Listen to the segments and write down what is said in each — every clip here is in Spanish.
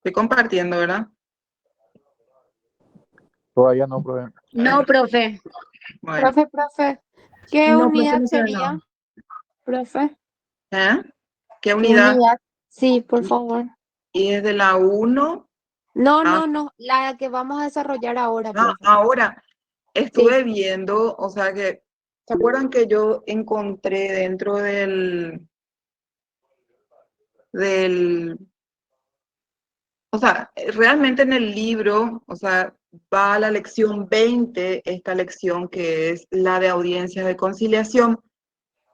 Estoy compartiendo, ¿verdad? Todavía no, profe. No, profe. Bueno. Profe, ¿qué No, unidad no se ve sería? nada. Profe, ¿Eh? ¿Qué ¿qué unidad? unidad? Sí, por favor. Y es de la 1 No, la que vamos a desarrollar ahora, profe. ahora. Estuve Sí. viendo, o sea que, ¿se acuerdan que yo encontré dentro o sea, realmente en el libro, o sea, va a la lección 20, esta lección que es la de audiencias de conciliación,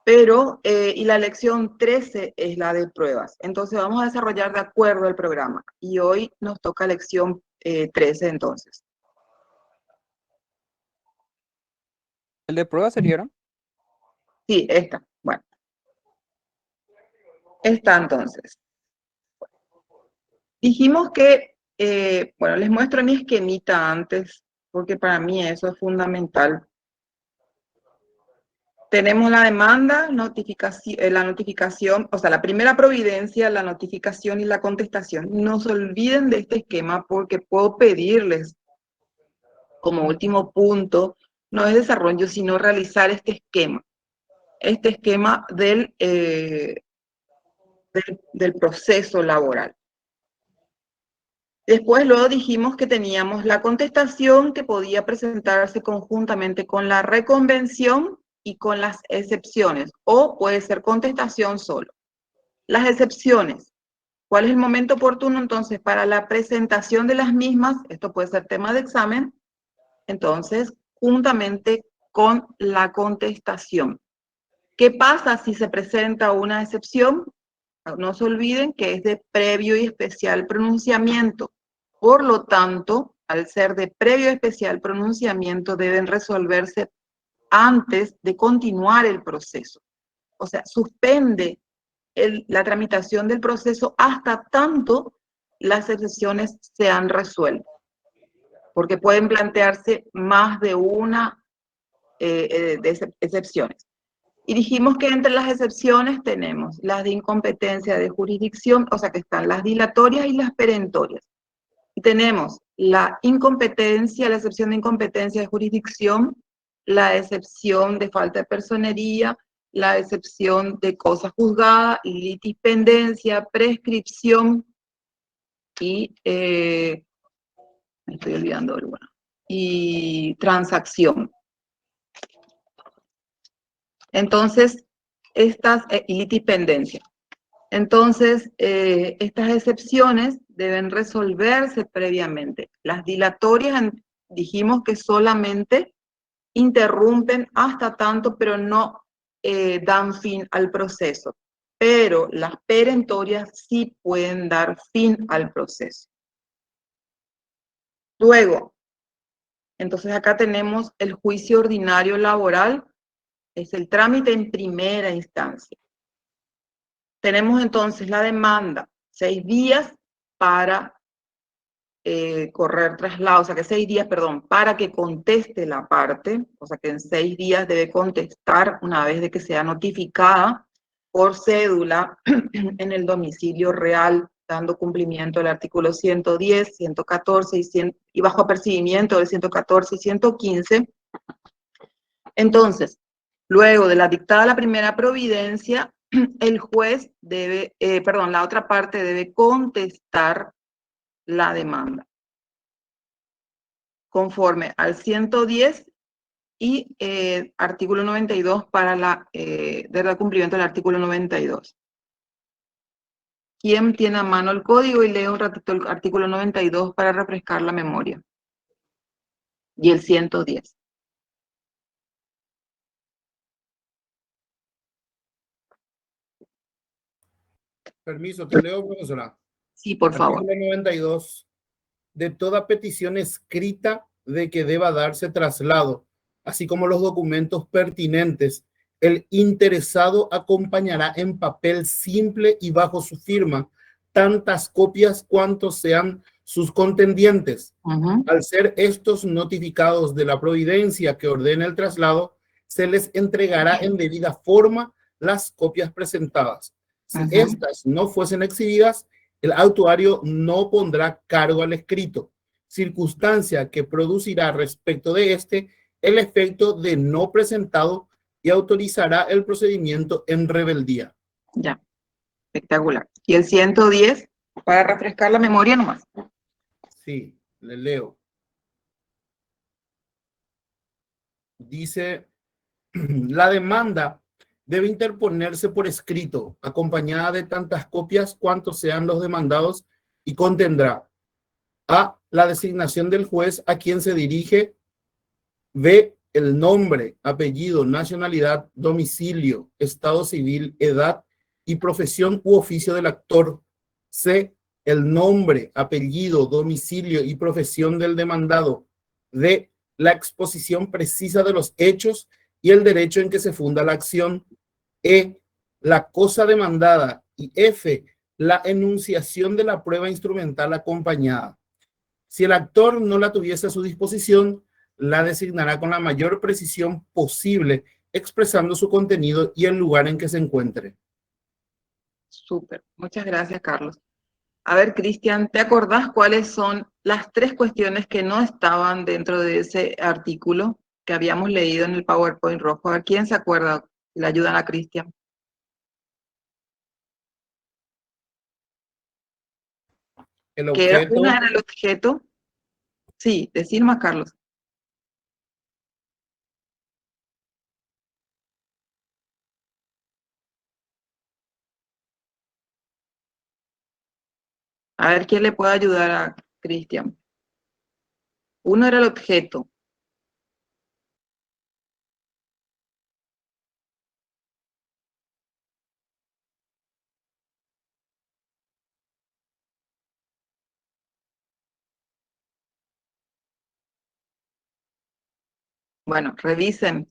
pero, y la lección 13 es la de pruebas. Entonces vamos a desarrollar de acuerdo al programa. Y hoy nos toca lección 13 entonces. ¿El de prueba sería? Sí, esta. Bueno. Esta entonces. Dijimos que, bueno, les muestro mi esquemita antes, porque para mí eso es fundamental. Tenemos la demanda, la notificación, o sea, la primera providencia, la notificación y la contestación. No se olviden de este esquema porque puedo pedirles, como último punto, no es desarrollo, sino realizar este esquema del proceso laboral. Después luego dijimos que teníamos la contestación que podía presentarse conjuntamente con la reconvención y con las excepciones, o puede ser contestación solo. Las excepciones, ¿cuál es el momento oportuno entonces para la presentación de las mismas? Esto puede ser tema de examen, entonces, juntamente con la contestación. ¿Qué pasa si se presenta una excepción? No se olviden que es de previo y especial pronunciamiento. Por lo tanto, al ser de previo y especial pronunciamiento, deben resolverse antes de continuar el proceso. O sea, suspende la tramitación del proceso hasta tanto las excepciones sean resueltas. Porque pueden plantearse más de una de excepciones. Y dijimos que entre las excepciones tenemos las de incompetencia de jurisdicción, o sea que están las dilatorias y las perentorias. Y tenemos la incompetencia, la excepción de incompetencia de jurisdicción, la excepción de falta de personería, la excepción de cosa juzgada, litipendencia, prescripción y, me estoy olvidando alguna, y transacción. Entonces, estas, y litipendencia. Entonces, estas excepciones deben resolverse previamente. Las dilatorias dijimos que solamente interrumpen hasta tanto, pero no dan fin al proceso. Pero las perentorias sí pueden dar fin al proceso. Luego, entonces acá tenemos el juicio ordinario laboral, es el trámite en primera instancia. Tenemos entonces la demanda, 6 días para correr traslado, o sea que 6 días, perdón, para que conteste la parte, o sea que en 6 días debe contestar una vez de que sea notificada por cédula en el domicilio real, dando cumplimiento al artículo 110, 114 y bajo apercibimiento del 114 y 115. Entonces, luego de la dictada la primera providencia, el juez debe, la otra parte debe contestar la demanda conforme al 110 y artículo 92 para dar cumplimiento al artículo 92. ¿Quién tiene a mano el código y lee un ratito el artículo 92 para refrescar la memoria? Y el 110. Permiso, te leo, profesora. Sí, por favor. Artículo 92. De toda petición escrita de que deba darse traslado, así como los documentos pertinentes, el interesado acompañará en papel simple y bajo su firma tantas copias cuantos sean sus contendientes. Al ser estos notificados de la providencia que ordena el traslado, se les entregará en debida forma las copias presentadas. Si estas no fuesen exhibidas, El autuario no pondrá cargo al escrito, circunstancia que producirá respecto de este el efecto de no presentado y autorizará el procedimiento en rebeldía. Ya, espectacular. Y el 110, para refrescar la memoria nomás. Sí, le leo. Dice, la demanda debe interponerse por escrito, acompañada de tantas copias cuantos sean los demandados, y contendrá a la designación del juez a quien se dirige, b el nombre, apellido, nacionalidad, domicilio, estado civil, edad y profesión u oficio del actor, c el nombre, apellido, domicilio y profesión del demandado, d la exposición precisa de los hechos y el derecho en que se funda la acción, e la cosa demandada, y f la enunciación de la prueba instrumental acompañada. Si el actor no la tuviese a su disposición, la designará con la mayor precisión posible, expresando su contenido y el lugar en que se encuentre. Súper. Muchas gracias, Carlos. A ver, Cristian, ¿te acordás cuáles son las 3 cuestiones que no estaban dentro de ese artículo que habíamos leído en el PowerPoint rojo? A ver, ¿quién se acuerda? Le ayudan a Cristian. El Que objeto, una era el objeto. Sí, decir más, Carlos. A ver, ¿quién le puede ayudar a Cristian? Uno era el objeto. Bueno, revisen.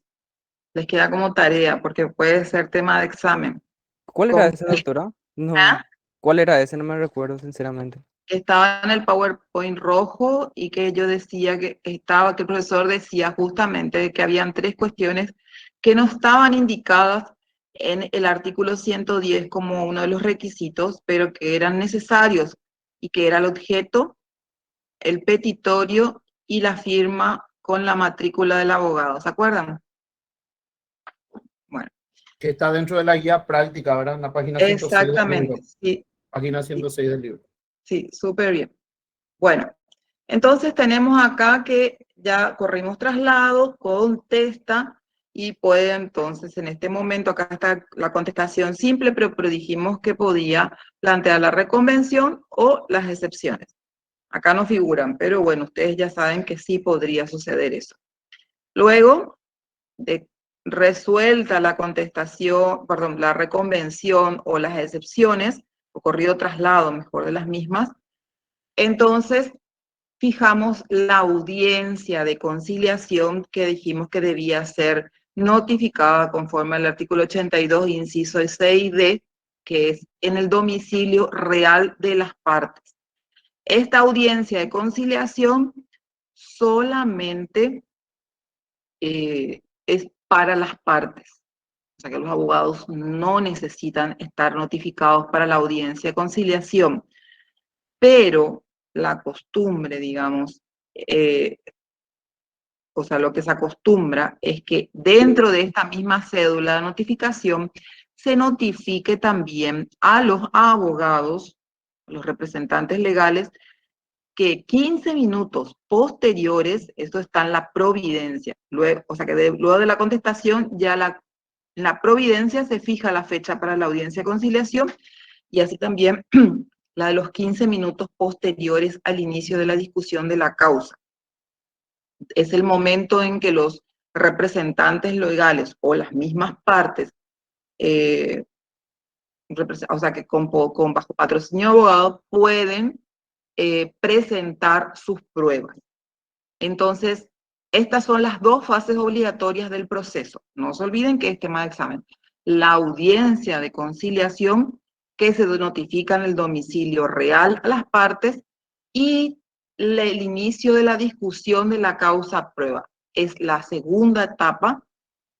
Les queda como tarea, porque puede ser tema de examen. ¿Cuál era ese, Completo. doctora? No. ¿Ah? ¿Cuál era ese? No me recuerdo, sinceramente. Que estaba en el PowerPoint rojo y que yo decía que estaba, que el profesor decía justamente que habían 3 cuestiones que no estaban indicadas en el artículo 110 como uno de los requisitos, pero que eran necesarios, y que era el objeto, el petitorio y la firma con la matrícula del abogado. ¿Se acuerdan? Bueno, que está dentro de la guía práctica, ¿verdad? En la página 106 del exactamente, libro. sí, Página sí, 106 del libro. sí, súper bien. Bueno, entonces tenemos acá que ya corrimos traslado, contesta, y puede entonces en este momento, acá está la contestación simple, pero dijimos que podía plantear la reconvención o las excepciones. Acá no figuran, pero bueno, ustedes ya saben que sí podría suceder eso. Luego de resuelta la contestación, perdón, la reconvención o las excepciones, o corrido traslado, mejor de las mismas, entonces fijamos la audiencia de conciliación que dijimos que debía ser notificada conforme al artículo 82, inciso 6D, que es en el domicilio real de las partes. Esta audiencia de conciliación solamente es para las partes. O sea que los abogados no necesitan estar notificados para la audiencia de conciliación, pero la costumbre, digamos, o sea, lo que se acostumbra es que dentro de esta misma cédula de notificación se notifique también a los abogados, los representantes legales, que 15 minutos posteriores, esto está en la providencia, luego, o sea que luego de la contestación ya en la providencia se fija la fecha para la audiencia de conciliación, y así también la de los 15 minutos posteriores al inicio de la discusión de la causa. Es el momento en que los representantes legales o las mismas partes, o sea que con bajo patrocinio de abogado, pueden presentar sus pruebas. Entonces, estas son las 2 fases obligatorias del proceso. No se olviden que es tema de examen. La audiencia de conciliación, que se notifica en el domicilio real a las partes, y el inicio de la discusión de la causa prueba. Es la segunda etapa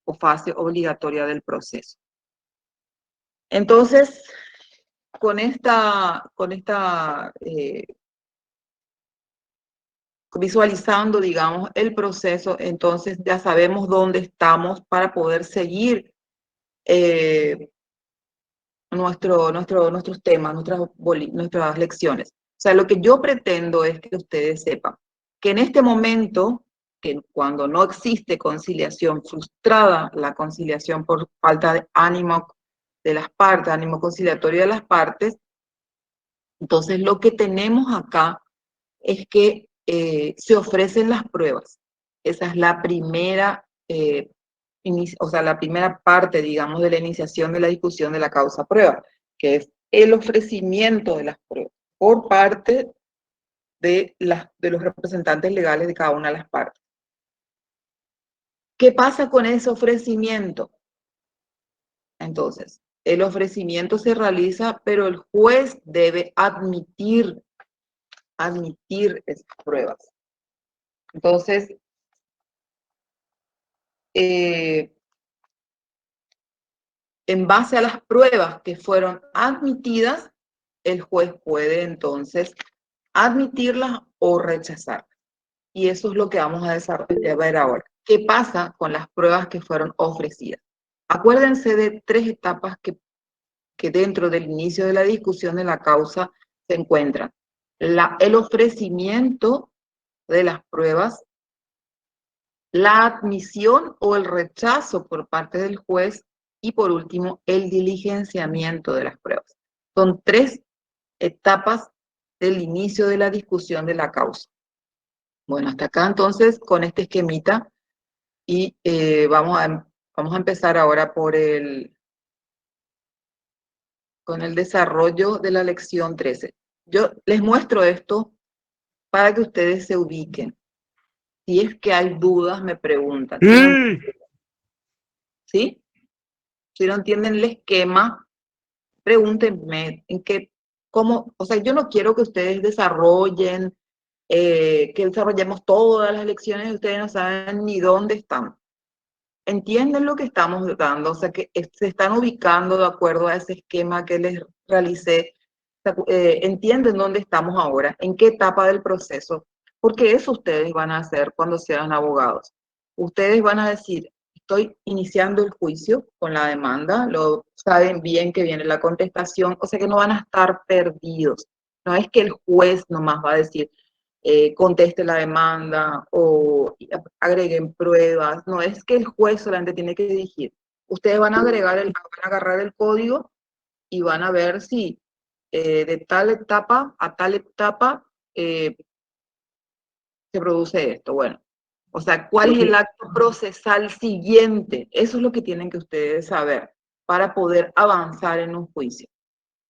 o fase obligatoria del proceso. Entonces, visualizando, digamos, el proceso, entonces ya sabemos dónde estamos para poder seguir nuestros temas, nuestras lecciones. O sea, lo que yo pretendo es que ustedes sepan que en este momento, que cuando no existe conciliación, frustrada la conciliación por falta de ánimo de las partes, ánimo conciliatorio de las partes, entonces lo que tenemos acá es que se ofrecen las pruebas. Esa es la primera, la primera parte, digamos, de la iniciación de la discusión de la causa-prueba, que es el ofrecimiento de las pruebas por parte de los representantes legales de cada una de las partes. ¿Qué pasa con ese ofrecimiento? Entonces, el ofrecimiento se realiza, pero el juez debe admitir esas pruebas. Entonces, en base a las pruebas que fueron admitidas, el juez puede entonces admitirlas o rechazarlas. Y eso es lo que vamos a ver ahora. ¿Qué pasa con las pruebas que fueron ofrecidas? Acuérdense de 3 etapas que dentro del inicio de la discusión de la causa se encuentran. El ofrecimiento de las pruebas, la admisión o el rechazo por parte del juez y por último el diligenciamiento de las pruebas. Son 3 etapas del inicio de la discusión de la causa. Bueno, hasta acá entonces con este esquemita y vamos a empezar ahora con el desarrollo de la lección 13. Yo les muestro esto para que ustedes se ubiquen. Si es que hay dudas, me preguntan. ¿Sí? Si no entienden el esquema, pregúntenme o sea, yo no quiero que ustedes desarrollen, que desarrollemos todas las lecciones y ustedes no saben ni dónde están. Entienden lo que estamos dando, o sea, que se están ubicando de acuerdo a ese esquema que les realicé. Entienden dónde estamos ahora, en qué etapa del proceso, porque eso ustedes van a hacer cuando sean abogados. Ustedes van a decir, estoy iniciando el juicio con la demanda, lo saben bien que viene la contestación, o sea que no van a estar perdidos. No es que el juez nomás va a decir, conteste la demanda o agreguen pruebas, no es que el juez solamente tiene que dirigir. Ustedes van a agarrar el código y van a ver si de tal etapa a tal etapa se produce esto. Bueno, o sea, ¿cuál es el acto procesal siguiente? Eso es lo que tienen que ustedes saber para poder avanzar en un juicio.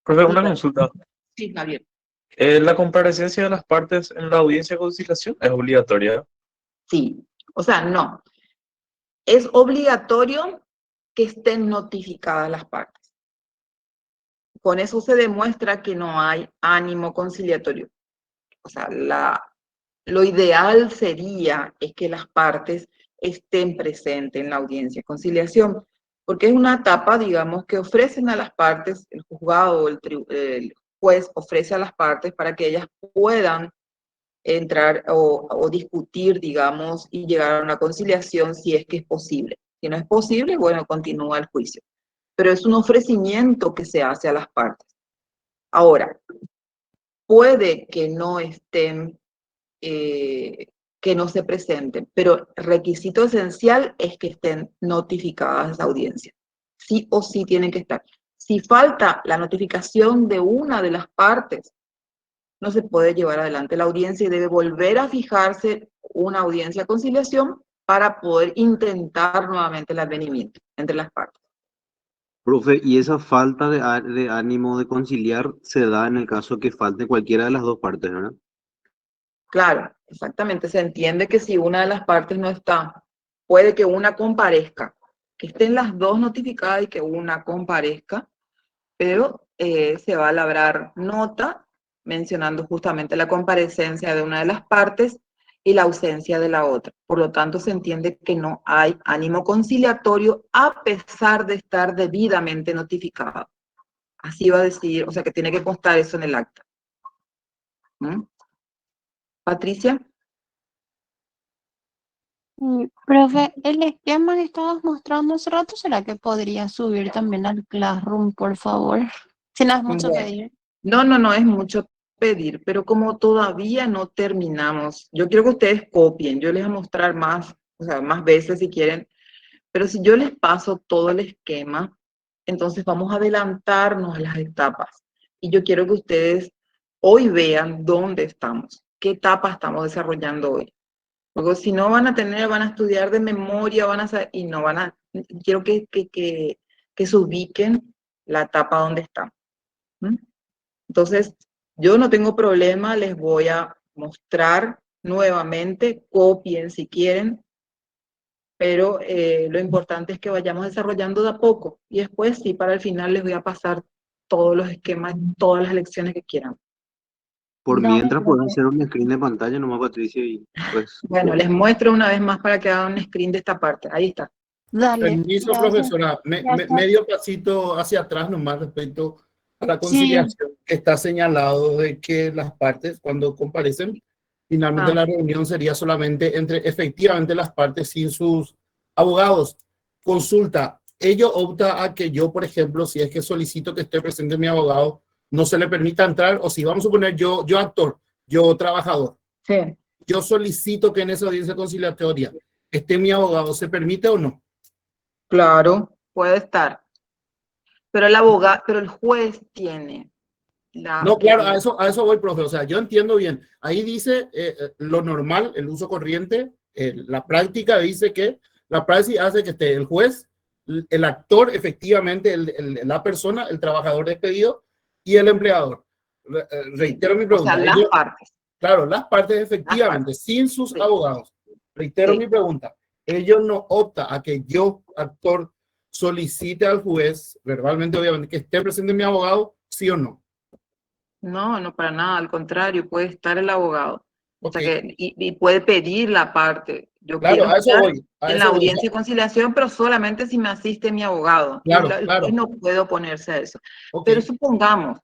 Profe, una consulta. Sí, Javier. ¿La comparecencia de las partes en la audiencia de conciliación es obligatoria? Sí, o sea, no. Es obligatorio que estén notificadas las partes. Con eso se demuestra que no hay ánimo conciliatorio. O sea, lo ideal sería es que las partes estén presentes en la audiencia de conciliación, porque es una etapa, digamos, que ofrecen a las partes, el juzgado o el juez ofrece a las partes para que ellas puedan entrar o discutir, digamos, y llegar a una conciliación si es que es posible. Si no es posible, bueno, continúa el juicio. Pero es un ofrecimiento que se hace a las partes. Ahora, puede que no estén, que no se presenten, pero el requisito esencial es que estén notificadas esa audiencia. Sí o sí tienen que estar. Si falta la notificación de una de las partes, no se puede llevar adelante la audiencia y debe volver a fijarse una audiencia de conciliación para poder intentar nuevamente el advenimiento entre las partes. Profe, y esa falta de ánimo de conciliar se da en el caso que falte cualquiera de las dos partes, ¿verdad? Claro, exactamente. Se entiende que si una de las partes no está, puede que una comparezca, que estén las dos notificadas y que una comparezca, pero se va a labrar nota mencionando justamente la comparecencia de una de las partes y la ausencia de la otra. Por lo tanto, se entiende que no hay ánimo conciliatorio a pesar de estar debidamente notificado. Así va a decir, o sea que tiene que constar eso en el acta. ¿Mm? Patricia. Profe, el esquema que estabas mostrando hace rato, ¿será que podría subir también al Classroom, por favor? Si no es mucho Bueno. pedir. No es mucho pedir, pero como todavía no terminamos, yo quiero que ustedes copien, yo les voy a mostrar más, o sea, más veces si quieren, pero si yo les paso todo el esquema, entonces vamos a adelantarnos a las etapas. Y yo quiero que ustedes hoy vean dónde estamos, qué etapa estamos desarrollando hoy. Luego, si no van a estudiar de memoria, van a saber, y no van a, quiero que se ubiquen la etapa donde están. ¿Mm? Entonces, yo no tengo problema, les voy a mostrar nuevamente, copien si quieren, pero lo importante es que vayamos desarrollando de a poco. Y después, sí, para el final les voy a pasar todos los esquemas, todas las lecciones que quieran. Por Dale, mientras puedes profe. hacer un screen de pantalla nomás, Patricia, y pues... Bueno, les muestro una vez más para que hagan un screen de esta parte. Ahí está. Dale. Permiso, Gracias. profesora. Gracias. Medio pasito hacia atrás nomás respecto a la Sí, conciliación. Está señalado de que las partes, cuando comparecen, finalmente Ah. la reunión sería solamente entre efectivamente las partes sin sus abogados. Consulta. Ello opta a que yo, por ejemplo, si es que solicito que esté presente mi abogado, no se le permita entrar, o si vamos a suponer yo actor, yo trabajador, Sí, yo solicito que en esa audiencia conciliatoria esté mi abogado, ¿se permite o no? claro, puede estar. Pero el juez tiene No, claro, a eso voy, profe. O sea, yo entiendo bien. Ahí dice lo normal, el uso corriente, la práctica dice que la práctica hace que esté el juez, el actor, efectivamente, la persona, el trabajador despedido y el empleador. Reitero mi o sea, pregunta. las partes. Claro, las partes Las efectivamente, partes. sin sus Sí. abogados. Reitero Sí. mi pregunta. Ellos no opta a que yo, actor, solicite al juez, verbalmente, obviamente, que esté presente mi abogado, sí o no. No, no para nada, al contrario, puede estar el abogado. O sea Ok. que, y puede pedir la parte. Yo Claro, quiero a eso estar voy. A en la eso voy. audiencia de conciliación, pero solamente si me asiste mi abogado. Y Claro, el juez claro. no puede oponerse a eso. Ok. Pero supongamos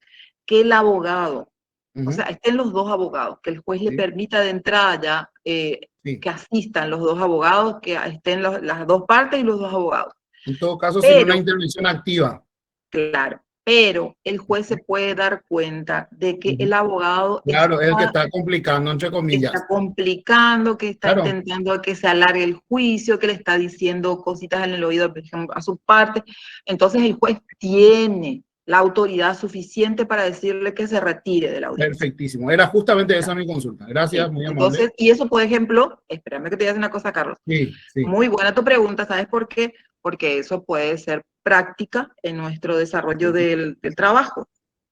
que el abogado, o Ujú, sea, estén los dos abogados, que el juez le sí, permita de entrada ya sí. que asistan los dos abogados, que estén las dos partes y los dos abogados. En todo caso, sin una Pero, intervención activa. claro, pero el juez se puede dar cuenta de que Ujú. el abogado Claro, es el que está complicando, entre que comillas. está complicando, que está Claro, intentando que se alargue el juicio, que le está diciendo cositas en el oído, por ejemplo, a su parte. Entonces el juez tiene la autoridad suficiente para decirle que se retire de la audiencia. perfectísimo. Era justamente esa mi consulta. Gracias, Sí. muy amable. Entonces, y eso, por ejemplo, espérame que te diga una cosa, Carlos. Sí, sí. Muy buena tu pregunta, ¿sabes por qué? Porque eso puede ser práctica en nuestro desarrollo del trabajo.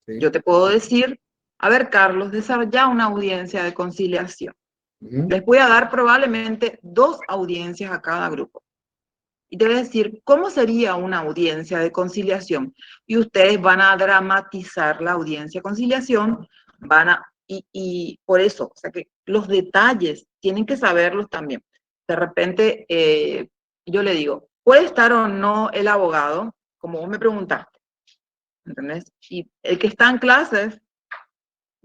Sí. Yo te puedo decir, a ver, Carlos, desarrolla una audiencia de conciliación. Ujú. Les voy a dar probablemente 2 audiencias a cada grupo. Y te voy a decir, ¿cómo sería una audiencia de conciliación? Y ustedes van a dramatizar la audiencia de conciliación, y por eso, o sea que los detalles tienen que saberlos también. De repente, yo le digo, ¿puede estar o no el abogado? Como vos me preguntaste, ¿entendés? Y el que está en clases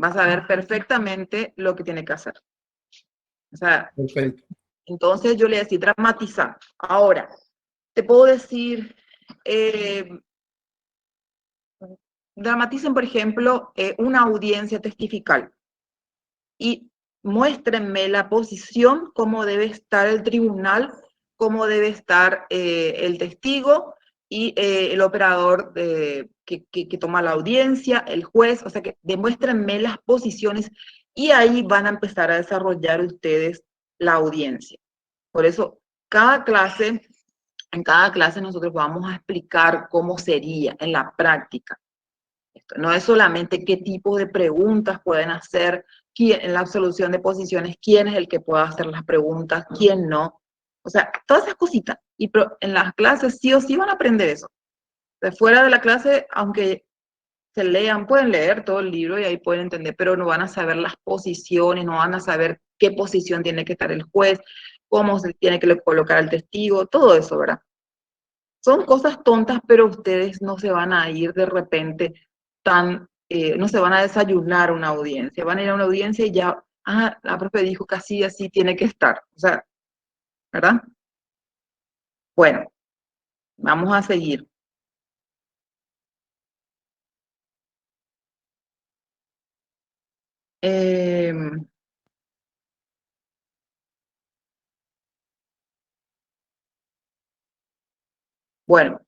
va a saber perfectamente lo que tiene que hacer. O sea, Perfecto. entonces yo le decía dramatizar. Ahora, te puedo decir, dramaticen, por ejemplo, una audiencia testifical y muéstrenme la posición, cómo debe estar el tribunal, cómo debe estar el testigo y el operador que toma la audiencia, el juez, o sea que demuéstrenme las posiciones y ahí van a empezar a desarrollar ustedes la audiencia. Por eso, en cada clase nosotros vamos a explicar cómo sería en la práctica. Esto no es solamente qué tipo de preguntas pueden hacer, quién, en la solución de posiciones, quién es el que puede hacer las preguntas, quién no. O sea, todas esas cositas. Y en las clases sí o sí van a aprender eso. De fuera de la clase, aunque se lean, pueden leer todo el libro y ahí pueden entender, pero no van a saber las posiciones, no van a saber qué posición tiene que estar el juez, cómo se tiene que colocar al testigo, todo eso, ¿verdad? Son cosas tontas, pero ustedes no se van a ir de repente no se van a desayunar a una audiencia, van a ir a una audiencia y ya, la profe dijo que así tiene que estar, o sea, ¿verdad? Bueno, vamos a seguir. Bueno,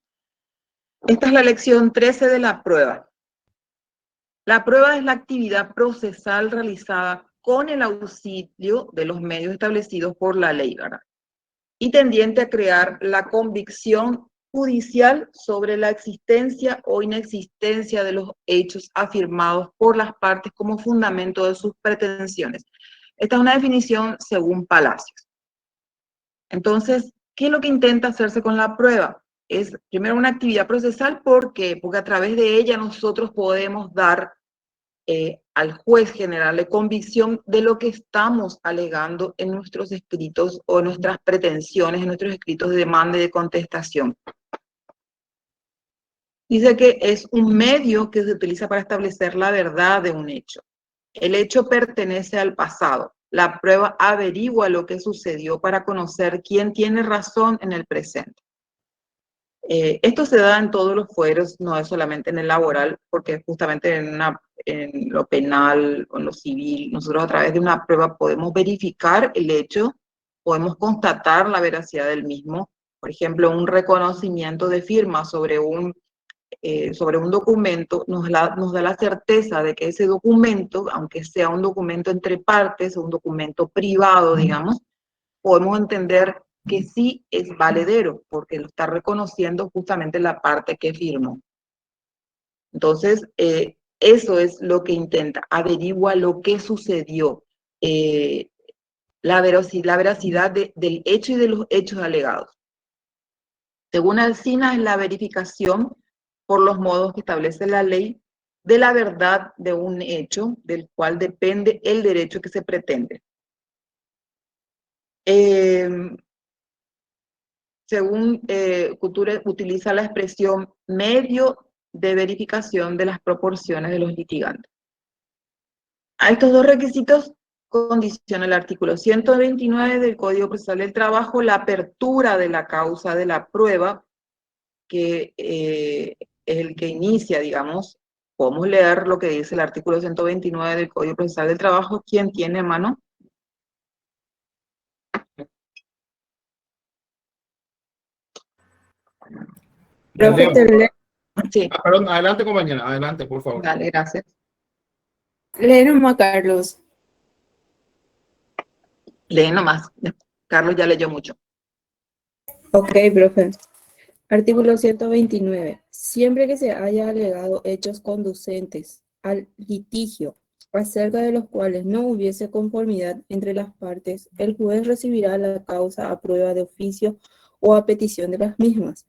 esta es la lección 13 de la prueba. La prueba es la actividad procesal realizada con el auxilio de los medios establecidos por la ley, ¿verdad? Y tendiente a crear la convicción judicial sobre la existencia o inexistencia de los hechos afirmados por las partes como fundamento de sus pretensiones. Esta es una definición según Palacios. Entonces, ¿qué es lo que intenta hacerse con la prueba? Es primero una actividad procesal, ¿por qué? Porque a través de ella nosotros podemos dar al juez generarle convicción de lo que estamos alegando en nuestros escritos o nuestras pretensiones, en nuestros escritos de demanda y de contestación. Dice que es un medio que se utiliza para establecer la verdad de un hecho. El hecho pertenece al pasado. La prueba averigua lo que sucedió para conocer quién tiene razón en el presente. Esto se da en todos los fueros, no es solamente en el laboral, porque justamente en lo penal o en lo civil, nosotros a través de una prueba podemos verificar el hecho, podemos constatar la veracidad del mismo. Por ejemplo, un reconocimiento de firma sobre un documento nos da la certeza de que ese documento, aunque sea un documento entre partes o un documento privado, digamos, podemos entender que sí es valedero, porque lo está reconociendo justamente la parte que firmó. Entonces, eso es lo que intenta, averigua lo que sucedió, la veracidad del hecho y de los hechos alegados. Según Alsina, es la verificación por los modos que establece la ley de la verdad de un hecho del cual depende el derecho que se pretende. Según Couture, utiliza la expresión medio de verificación de las proporciones de los litigantes. A estos dos requisitos condiciona el artículo 129 del Código Procesal del Trabajo la apertura de la causa de la prueba, que es el que inicia, digamos. Podemos leer lo que dice el artículo 129 del Código Procesal del Trabajo. ¿Quién tiene a mano? Sí, Perdón, adelante, compañera, adelante, por favor. dale, gracias. Lee nomás, Carlos. Lee nomás. Carlos ya leyó mucho. Ok, profe. Artículo 129. Siempre que se haya alegado hechos conducentes al litigio acerca de los cuales no hubiese conformidad entre las partes, el juez recibirá la causa a prueba de oficio o a petición de las mismas.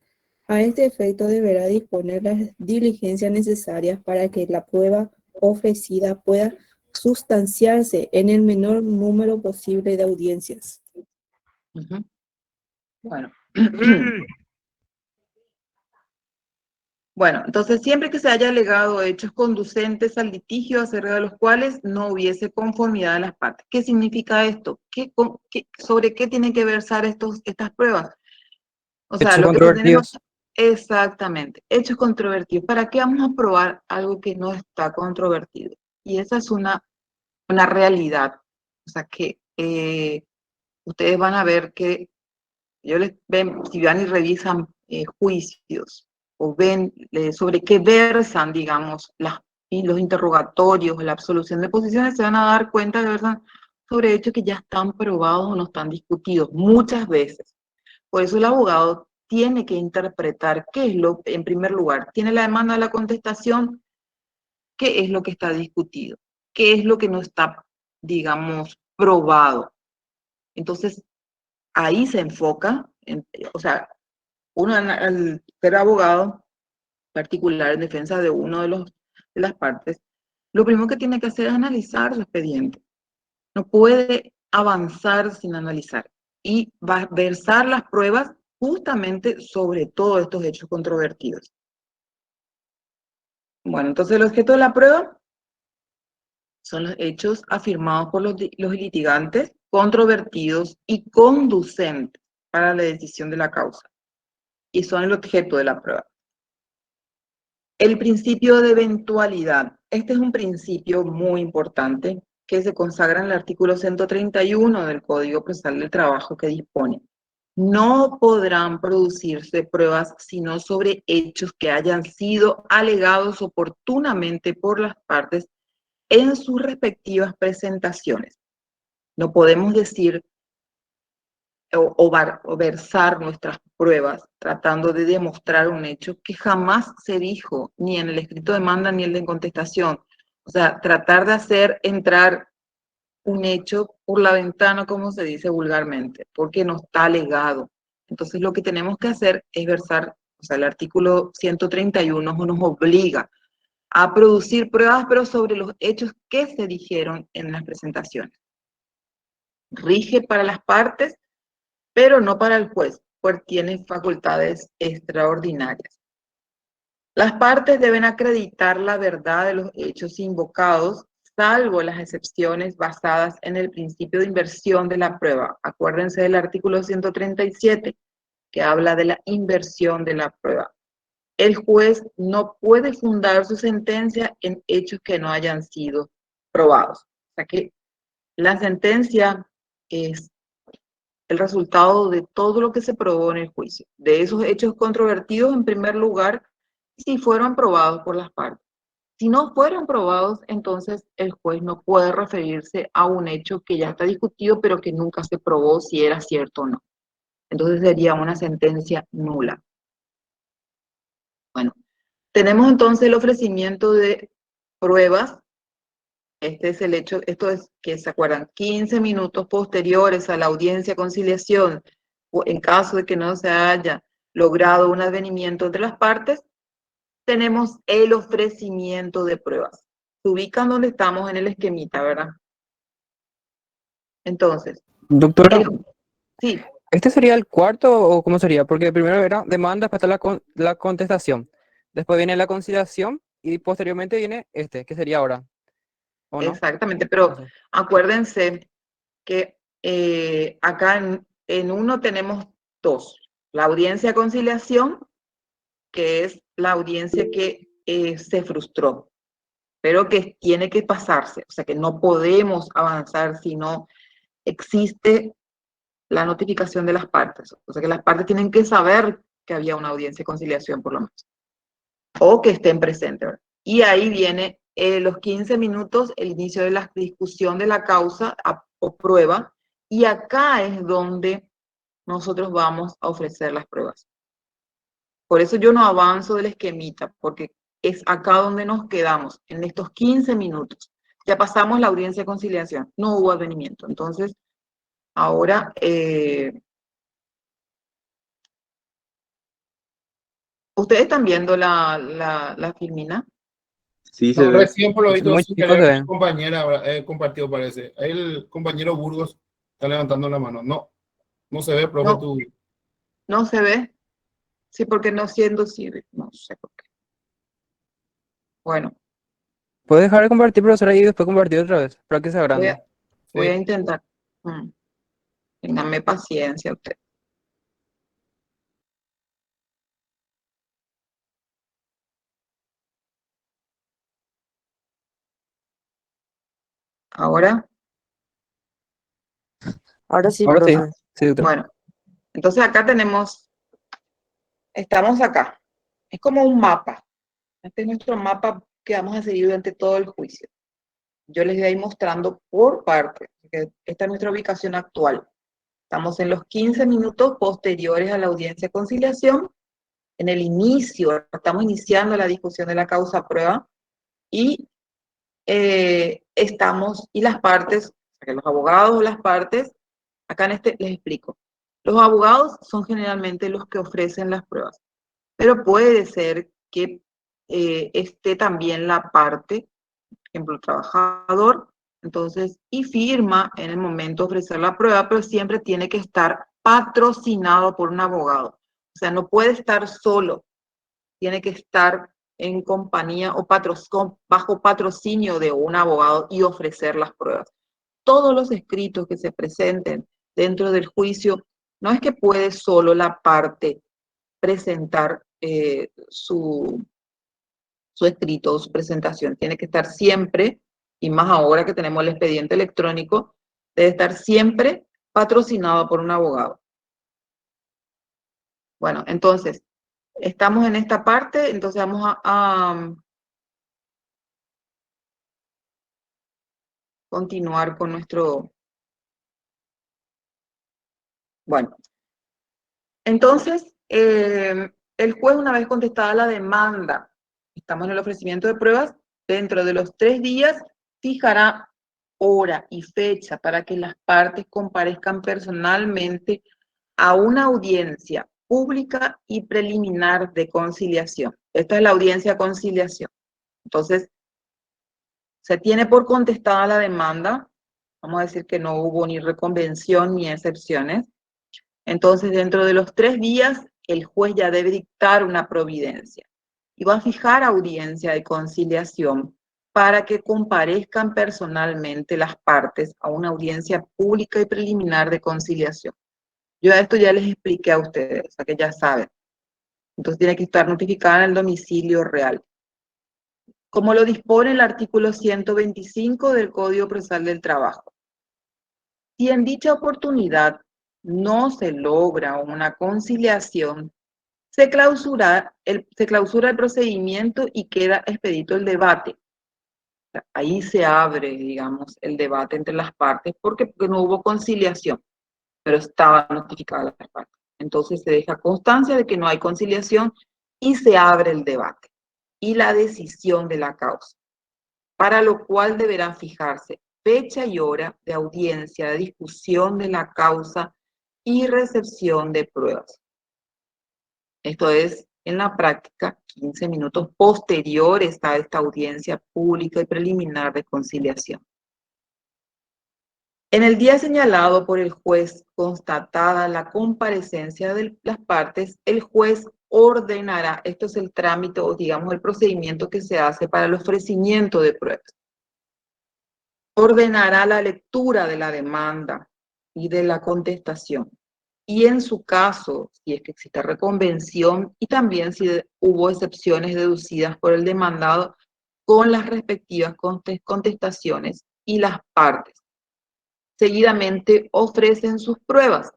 A este efecto deberá disponer las diligencias necesarias para que la prueba ofrecida pueda sustanciarse en el menor número posible de audiencias. Uh-huh. Bueno. Bueno, entonces siempre que se haya alegado hechos conducentes al litigio acerca de los cuales no hubiese conformidad de las partes. ¿Qué significa esto? ¿Sobre qué tienen que versar estas pruebas? O sea, Hechos lo que controvertidos. tenemos exactamente, hechos controvertidos. ¿Para qué vamos a probar algo que no está controvertido? Y esa es una realidad. O sea, que ustedes van a ver que si van y revisan juicios o ven sobre qué versan, digamos, los interrogatorios, la absolución de posiciones, se van a dar cuenta de verdad sobre hechos que ya están probados o no están discutidos muchas veces. Por eso el abogado tiene que interpretar qué es en primer lugar, tiene la demanda de la contestación, qué es lo que está discutido, qué es lo que no está, digamos, probado. Entonces, ahí se enfoca, o sea, uno al ser abogado particular en defensa de uno de las partes, lo primero que tiene que hacer es analizar su expediente. No puede avanzar sin analizar y va a versar las pruebas justamente sobre todos estos hechos controvertidos. Bueno, entonces el objeto de la prueba son los hechos afirmados por los litigantes, controvertidos y conducentes para la decisión de la causa, y son el objeto de la prueba. El principio de eventualidad. Este es un principio muy importante que se consagra en el artículo 131 del Código Procesal del Trabajo, que dispone: no podrán producirse pruebas sino sobre hechos que hayan sido alegados oportunamente por las partes en sus respectivas presentaciones. No podemos decir o versar nuestras pruebas tratando de demostrar un hecho que jamás se dijo ni en el escrito de demanda ni en el de contestación. O sea, tratar de hacer entrar un hecho por la ventana, como se dice vulgarmente, porque no está alegado. Entonces lo que tenemos que hacer es versar, o sea, el artículo 131 nos obliga a producir pruebas, pero sobre los hechos que se dijeron en las presentaciones. Rige para las partes, pero no para el juez, pues tiene facultades extraordinarias. Las partes deben acreditar la verdad de los hechos invocados, salvo las excepciones basadas en el principio de inversión de la prueba. Acuérdense del artículo 137, que habla de la inversión de la prueba. El juez no puede fundar su sentencia en hechos que no hayan sido probados. O sea que la sentencia es el resultado de todo lo que se probó en el juicio, de esos hechos controvertidos en primer lugar, si fueron probados por las partes. Si no fueron probados, entonces el juez no puede referirse a un hecho que ya está discutido, pero que nunca se probó si era cierto o no. Entonces sería una sentencia nula. Bueno, tenemos entonces el ofrecimiento de pruebas. Este es el hecho, esto es que se acuerdan, 15 minutos posteriores a la audiencia de conciliación, o en caso de que no se haya logrado un advenimiento entre las partes, tenemos el ofrecimiento de pruebas. Se ubican donde estamos en el esquemita, ¿verdad? Entonces, Doctora, sí, ¿este sería el cuarto o cómo sería? Porque primero era demanda, después está la contestación. Después viene la conciliación y posteriormente viene este, que sería ahora. ¿O no? exactamente, No pero sé. acuérdense que acá en uno tenemos dos. La audiencia de conciliación, que es la audiencia que se frustró, pero que tiene que pasarse. O sea que no podemos avanzar si no existe la notificación de las partes. O sea que las partes tienen que saber que había una audiencia de conciliación por lo menos. O que estén presentes, ¿verdad? Y ahí viene los 15 minutos, el inicio de la discusión de la causa o prueba, y acá es donde nosotros vamos a ofrecer las pruebas. Por eso yo no avanzo del esquemita, porque es acá donde nos quedamos, en estos 15 minutos. Ya pasamos la audiencia de conciliación, no hubo advenimiento. Entonces, ahora, ¿ustedes están viendo la filmina? Sí, se No, ve. recién por lo Es visto muy sin chico, se querer ve. mi compañera compartió, parece. Ahí el compañero Burgos está levantando la mano. No, no se ve, profe, No, tú. no se ve. Sí, porque no siendo civil, no sé por qué. Bueno, ¿Puedes dejar de compartir, profesora, y después compartir otra vez para que sea voy grande? a, voy a Sí. intentar. Ténganme paciencia ustedes. Ahora, Ahora sí, Ahora sí, profe. sí, doctora. bueno, entonces acá estamos acá. Es como un mapa. Este es nuestro mapa que vamos a seguir durante todo el juicio. Yo les voy a ir mostrando por parte. Esta es nuestra ubicación actual. Estamos en los 15 minutos posteriores a la audiencia de conciliación. En el inicio, estamos iniciando la discusión de la causa prueba y y las partes, los abogados o las partes, acá en este les explico. Los abogados son generalmente los que ofrecen las pruebas, pero puede ser que esté también la parte, por ejemplo, el trabajador, entonces, y firma en el momento de ofrecer la prueba, pero siempre tiene que estar patrocinado por un abogado. O sea, no puede estar solo, tiene que estar en compañía o bajo patrocinio de un abogado y ofrecer las pruebas. Todos los escritos que se presenten dentro del juicio, no es que puede solo la parte presentar su escrito o su presentación, tiene que estar siempre, y más ahora que tenemos el expediente electrónico, debe estar siempre patrocinado por un abogado. Bueno, entonces, estamos en esta parte, entonces vamos a continuar con nuestro... Bueno, entonces, el juez, una vez contestada la demanda, estamos en el ofrecimiento de pruebas, dentro de los 3 días fijará hora y fecha para que las partes comparezcan personalmente a una audiencia pública y preliminar de conciliación. Esta es la audiencia de conciliación. Entonces, se tiene por contestada la demanda, vamos a decir que no hubo ni reconvención ni excepciones. Entonces, dentro de los 3 días, el juez ya debe dictar una providencia y va a fijar audiencia de conciliación para que comparezcan personalmente las partes a una audiencia pública y preliminar de conciliación. Yo a esto ya les expliqué a ustedes, o sea que ya saben. Entonces tiene que estar notificada en el domicilio real. Como lo dispone el artículo 125 del Código Procesal del Trabajo. Si en dicha oportunidad no se logra una conciliación, se clausura el procedimiento y queda expedito el debate. O sea, ahí se abre, digamos, el debate entre las partes porque no hubo conciliación, pero estaba notificada las partes. Entonces se deja constancia de que no hay conciliación y se abre el debate y la decisión de la causa, para lo cual deberá fijarse fecha y hora de audiencia, de discusión de la causa y recepción de pruebas. Esto es, en la práctica, 15 minutos posteriores a esta audiencia pública y preliminar de conciliación. En el día señalado por el juez, constatada la comparecencia de las partes, el juez ordenará, esto es el trámite o digamos el procedimiento que se hace para el ofrecimiento de pruebas. Ordenará la lectura de la demanda y de la contestación. Y en su caso, si es que existe reconvención y también si hubo excepciones deducidas por el demandado con las respectivas contestaciones y las partes. Seguidamente ofrecen sus pruebas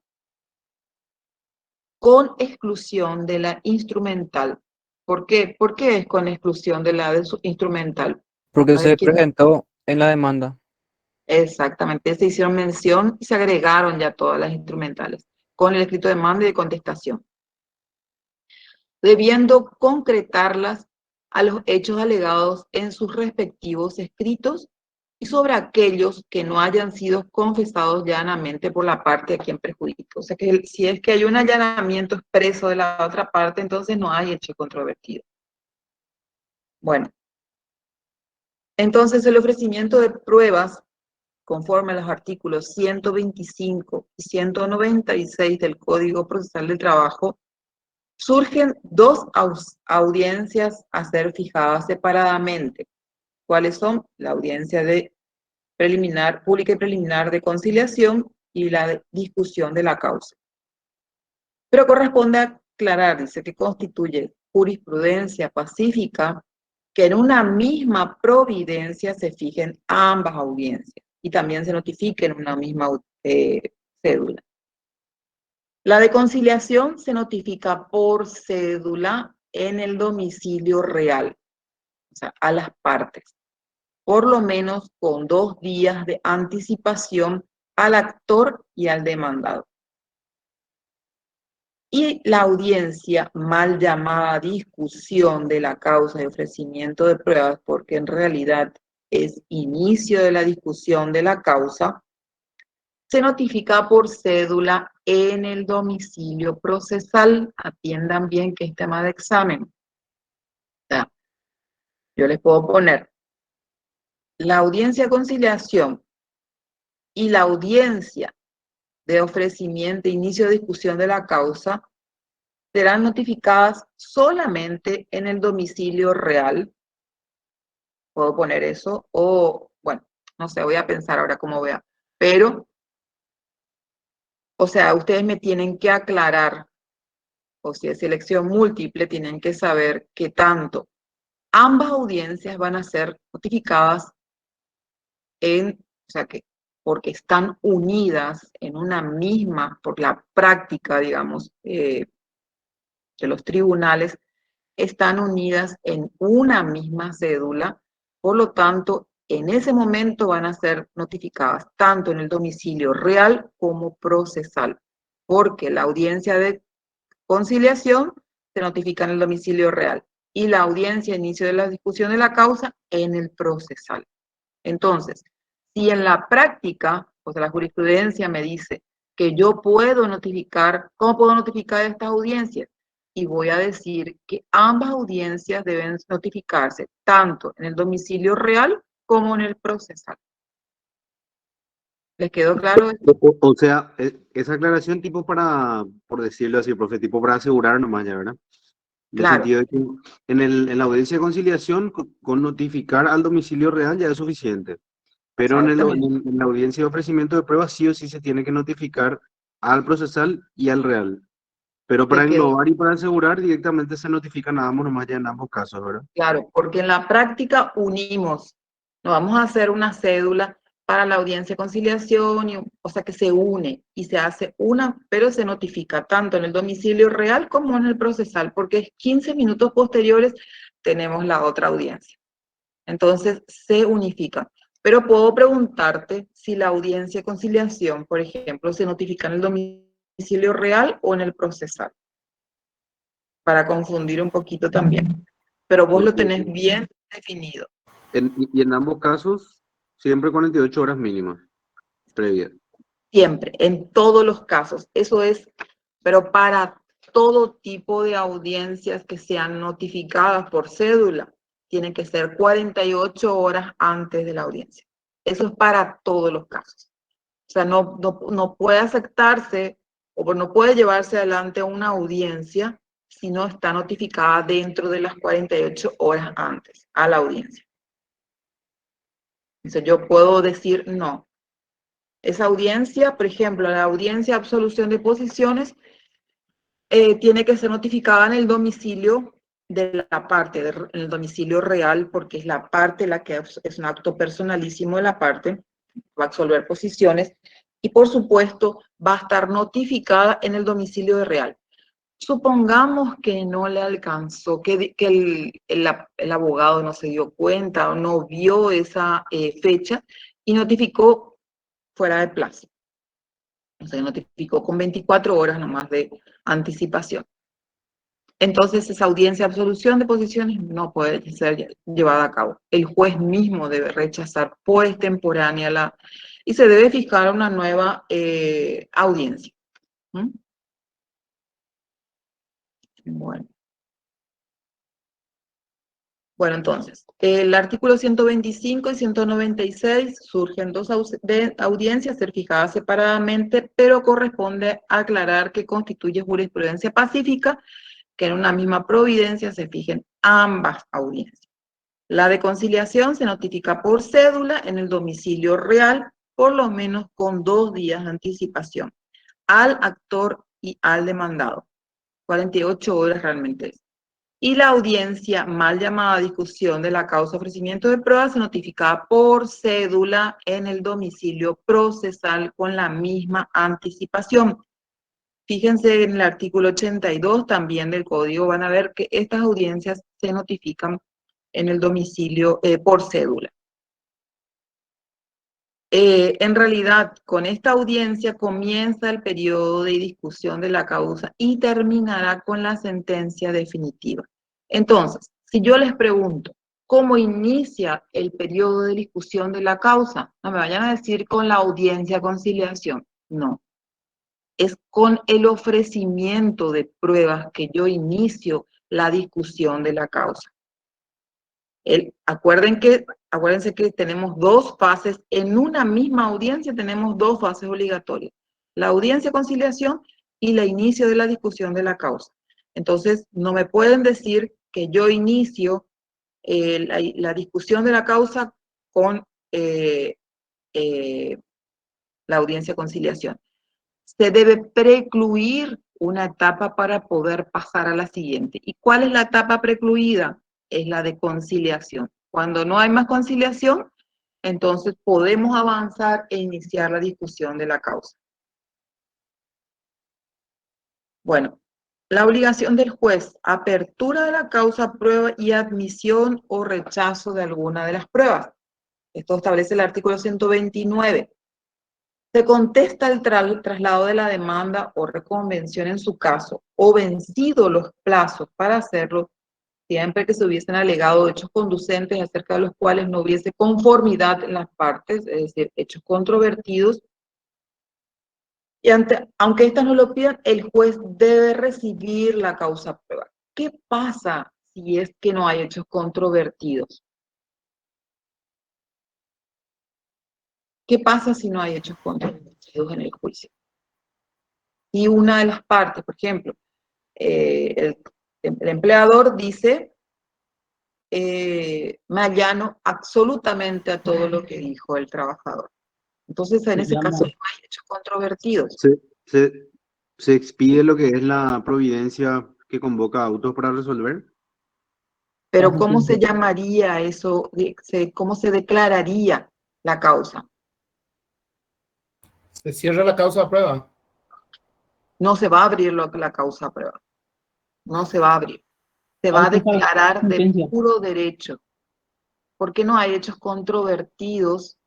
con exclusión de la instrumental. ¿Por qué? ¿Por qué es con exclusión de la instrumental? Porque A ver, se ¿quién? presentó en la demanda. Exactamente, se hicieron mención y se agregaron ya todas las instrumentales con el escrito de demanda y de contestación, debiendo concretarlas a los hechos alegados en sus respectivos escritos y sobre aquellos que no hayan sido confesados llanamente por la parte a quien perjudica. O sea que si es que hay un allanamiento expreso de la otra parte, entonces no hay hecho controvertido. Bueno, entonces el ofrecimiento de pruebas conforme a los artículos 125 y 196 del Código Procesal del Trabajo, surgen 2 audiencias a ser fijadas separadamente. ¿Cuáles son? La audiencia de pública y preliminar de conciliación y la discusión de la causa. Pero corresponde aclarar, dice, que constituye jurisprudencia pacífica que en una misma providencia se fijen ambas audiencias y también se notifiquen una misma cédula. La de conciliación se notifica por cédula en el domicilio real, o sea, a las partes, por lo menos con 2 días de anticipación al actor y al demandado. Y la audiencia, mal llamada discusión de la causa y ofrecimiento de pruebas, porque en realidad es inicio de la discusión de la causa, se notifica por cédula en el domicilio procesal. Atiendan bien que es tema de examen. O sea, yo les puedo poner la audiencia de conciliación y la audiencia de ofrecimiento e inicio de discusión de la causa, serán notificadas solamente en el domicilio real. Puedo poner eso, o bueno, no sé, voy a pensar ahora cómo vea. Pero, o sea, ustedes me tienen que aclarar, o si es selección múltiple, tienen que saber que tanto ambas audiencias van a ser notificadas o sea, que porque están unidas en una misma, por la práctica, digamos, de los tribunales, están unidas en una misma cédula, por lo tanto, en ese momento van a ser notificadas tanto en el domicilio real como procesal, porque la audiencia de conciliación se notifica en el domicilio real y la audiencia de inicio de la discusión de la causa en el procesal. Entonces, si en la práctica, o sea, la jurisprudencia me dice que yo puedo notificar, ¿cómo puedo notificar estas audiencias? Y voy a decir que ambas audiencias deben notificarse tanto en el domicilio real como en el procesal. ¿Les quedó claro? O sea, esa aclaración tipo para, por decirlo así, profe, tipo para asegurar nomás ya, ¿verdad? En el Claro. sentido de que en la audiencia de conciliación, con notificar al domicilio real ya es suficiente. Pero Exactamente. en la audiencia de ofrecimiento de pruebas sí o sí se tiene que notificar al procesal y al real. Pero para ¿Les quedó englobar y para asegurar directamente se notifican a ambos nomás ya en ambos casos, ¿verdad? claro? Porque en la práctica unimos, no vamos a hacer una cédula para la audiencia de conciliación, o sea que se une y se hace una, pero se notifica tanto en el domicilio real como en el procesal, porque 15 minutos posteriores tenemos la otra audiencia. Entonces se unifica. Pero puedo preguntarte si la audiencia de conciliación, por ejemplo, se notifica en el domicilio real o en el procesal, para confundir un poquito también. Pero vos lo Porque tenés bien definido. y en ambos casos, siempre 48 horas mínimas previas. Siempre, en todos los casos. Eso es, pero para todo tipo de audiencias que sean notificadas por cédula, tienen que ser 48 horas antes de la audiencia. Eso es para todos los casos. O sea, no puede aceptarse o no puede llevarse adelante una audiencia si no está notificada dentro de las 48 horas antes a la audiencia. Entonces yo puedo decir no. Esa audiencia, por ejemplo, la audiencia de absolución de posiciones tiene que ser notificada en el domicilio de la parte, en el domicilio real, porque es la parte la que es un acto personalísimo de la parte, va a absolver posiciones, y por supuesto va a estar notificada en el domicilio real. Supongamos que no le alcanzó, que el abogado no se dio cuenta o no vio esa fecha y notificó fuera de plazo. O sea, notificó con 24 horas nomás de anticipación. Entonces, esa audiencia de absolución de posiciones no puede ser llevada a cabo. El juez mismo debe rechazar por extemporánea y se debe fijar una nueva audiencia. ¿Mm? Bueno, entonces, el artículo 125 y 196 surgen dos audiencias ser fijadas separadamente, pero corresponde aclarar que constituye jurisprudencia pacífica que en una misma providencia se fijen ambas audiencias. La de conciliación se notifica por cédula en el domicilio real, por lo menos con 2 días de anticipación, al actor y al demandado. 48 horas realmente es. Y la audiencia, mal llamada discusión de la causa ofrecimiento de pruebas, se notifica por cédula en el domicilio procesal con la misma anticipación. Fíjense en el artículo 82 también del código, van a ver que estas audiencias se notifican en el domicilio por cédula. En realidad, con esta audiencia comienza el periodo de discusión de la causa y terminará con la sentencia definitiva. Entonces, si yo les pregunto, ¿cómo inicia el periodo de discusión de la causa? No me vayan a decir con la audiencia de conciliación, no. Es con el ofrecimiento de pruebas que yo inicio la discusión de la causa. Acuérdense que tenemos 2 fases, en una misma audiencia tenemos 2 fases obligatorias, la audiencia de conciliación y el inicio de la discusión de la causa. Entonces, no me pueden decir que yo inicio la discusión de la causa con la audiencia de conciliación. Se debe precluir una etapa para poder pasar a la siguiente. ¿Y cuál es la etapa precluida? Es la de conciliación. Cuando no hay más conciliación, entonces podemos avanzar e iniciar la discusión de la causa. Bueno, la obligación del juez, apertura de la causa, prueba y admisión o rechazo de alguna de las pruebas. Esto establece el artículo 129. Se contesta el traslado de la demanda o reconvención en su caso, o vencido los plazos para hacerlo, siempre que se hubiesen alegado hechos conducentes acerca de los cuales no hubiese conformidad en las partes, es decir, hechos controvertidos. Y aunque éstas no lo pidan, el juez debe recibir la causa prueba. ¿Qué pasa si es que no hay hechos controvertidos? ¿Qué pasa si no hay hechos controvertidos en el juicio? Y una de las partes, por ejemplo, el empleador dice, me allano absolutamente a todo lo que dijo el trabajador. Entonces, en ese caso no hay hechos controvertidos. Se expide lo que es la providencia que convoca a autos para resolver. Pero ¿cómo se llamaría eso? ¿Cómo se declararía la causa? Se cierra la causa a prueba. No se va a abrir la causa a prueba. No se va a abrir. Se va a declarar de puro derecho. Porque no hay hechos controvertidos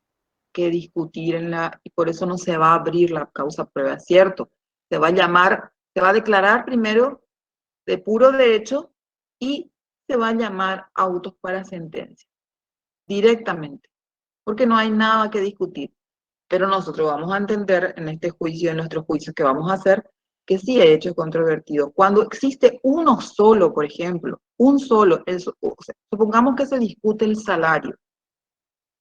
que discutir y por eso no se va a abrir la causa a prueba, ¿cierto? Se va a declarar primero de puro derecho y se va a llamar autos para sentencia. Directamente. Porque no hay nada que discutir. Pero nosotros vamos a entender en este juicio, en nuestros juicios que vamos a hacer, que sí hay hechos controvertidos. Cuando existe uno solo, por ejemplo, un solo, supongamos que se discute el salario,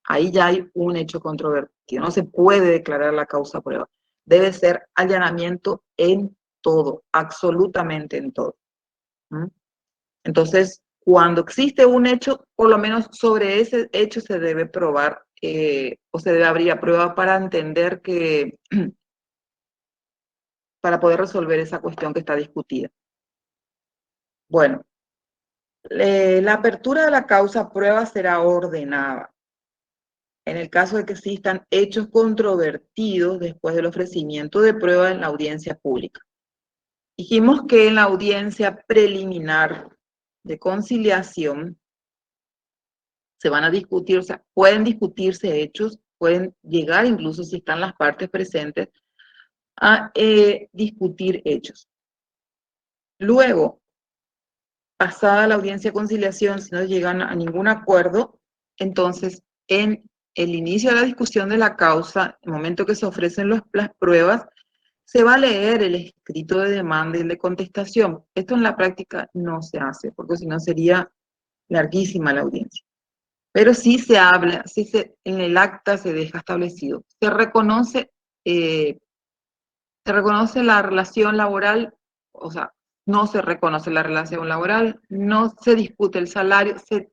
ahí ya hay un hecho controvertido. No se puede declarar la causa prueba. Debe ser allanamiento en todo, absolutamente en todo. Entonces, cuando existe un hecho, por lo menos sobre ese hecho se debe probar o se debe abrir a prueba para entender que, para poder resolver esa cuestión que está discutida. Bueno, la apertura de la causa prueba será ordenada. En el caso de que existan hechos controvertidos después del ofrecimiento de prueba en la audiencia pública. Dijimos que en la audiencia preliminar de conciliación se van a discutir, o sea, pueden discutirse hechos, pueden llegar incluso si están las partes presentes a discutir hechos. Luego, pasada la audiencia de conciliación, si no llegan a ningún acuerdo, entonces en el inicio de la discusión de la causa, en el momento que se ofrecen las pruebas, se va a leer el escrito de demanda y el de contestación. Esto en la práctica no se hace, porque si no sería larguísima la audiencia. Pero sí se habla, en el acta se deja establecido. Se reconoce la relación laboral, o sea, no se reconoce la relación laboral, no se discute el salario, se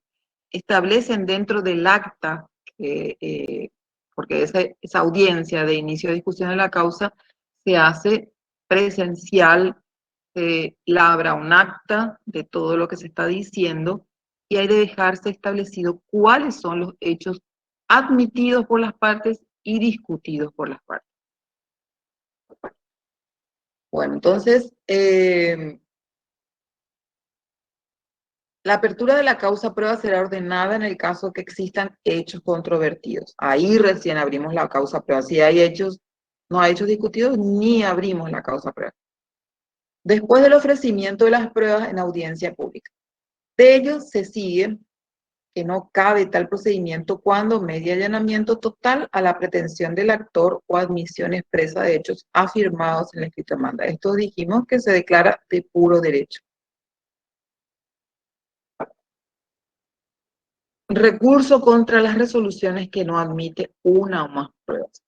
establecen dentro del acta, porque esa audiencia de inicio de discusión de la causa se hace presencial, se labra un acta de todo lo que se está diciendo y hay de dejarse establecido cuáles son los hechos admitidos por las partes y discutidos por las partes. Bueno, entonces, la apertura de la causa prueba será ordenada en el caso que existan hechos controvertidos. Ahí recién abrimos la causa prueba. Si hay hechos, no hay hechos discutidos, ni abrimos la causa prueba. Después del ofrecimiento de las pruebas en audiencia pública. De ello se sigue que no cabe tal procedimiento cuando media allanamiento total a la pretensión del actor o admisión expresa de hechos afirmados en el escrito de demanda. Esto dijimos que se declara de puro derecho. Recurso contra las resoluciones que no admite una o más pruebas.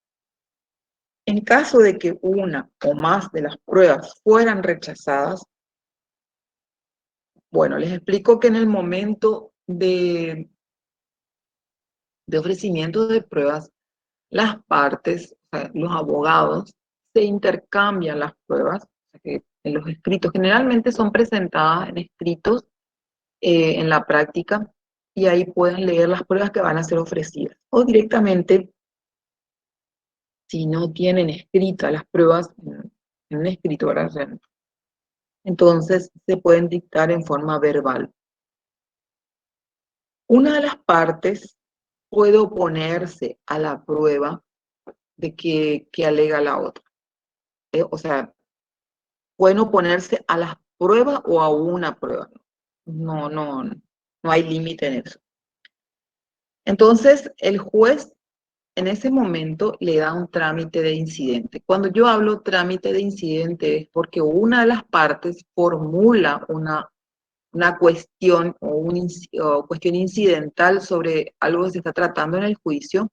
En caso de que una o más de las pruebas fueran rechazadas, Bueno, les explico que en el momento de ofrecimiento de pruebas, las partes, o sea, los abogados, se intercambian las pruebas, o sea, que en los escritos generalmente son presentadas en escritos en la práctica, y ahí pueden leer las pruebas que van a ser ofrecidas. O directamente, si no tienen escritas las pruebas en un escrito, ¿verdad? O sea, entonces se pueden dictar en forma verbal. Una de las partes puede oponerse a la prueba de que alega la otra. O sea, pueden oponerse a las pruebas o a una prueba. No hay límite en eso. Entonces, el juez en ese momento le da un trámite de incidente. Cuando yo hablo trámite de incidente es porque una de las partes formula una cuestión o cuestión incidental sobre algo que se está tratando en el juicio,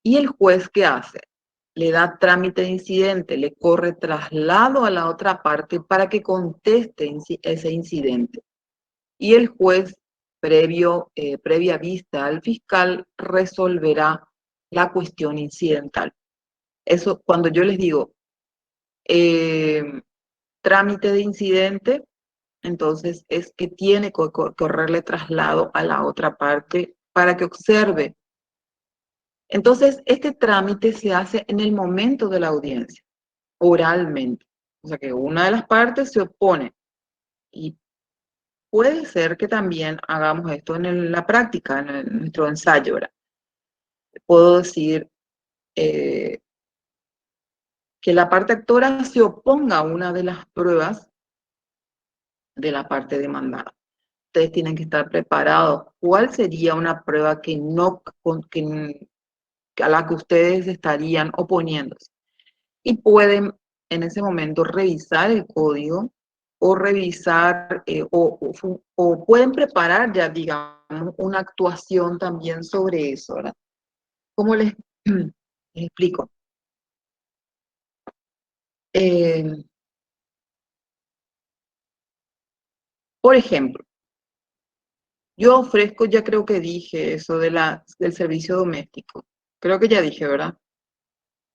y el juez, ¿qué hace? Le da trámite de incidente, le corre traslado a la otra parte para que conteste ese incidente. Y el juez, previa vista al fiscal, resolverá la cuestión incidental. Eso, cuando yo les digo trámite de incidente, entonces es que tiene que correrle traslado a la otra parte para que observe. Entonces, este trámite se hace en el momento de la audiencia, oralmente. O sea que una de las partes se opone, y puede ser que también hagamos esto en la práctica, en nuestro ensayo, ¿verdad? Puedo decir que la parte actora se oponga a una de las pruebas de la parte demandada. Ustedes tienen que estar preparados. ¿Cuál sería una prueba a la que ustedes estarían oponiéndose? Y pueden en ese momento revisar el código o revisar o pueden preparar ya, digamos, una actuación también sobre eso, ¿verdad? ¿Cómo les explico? Por ejemplo, yo ofrezco, ya creo que dije eso del servicio doméstico. Creo que ya dije, ¿verdad?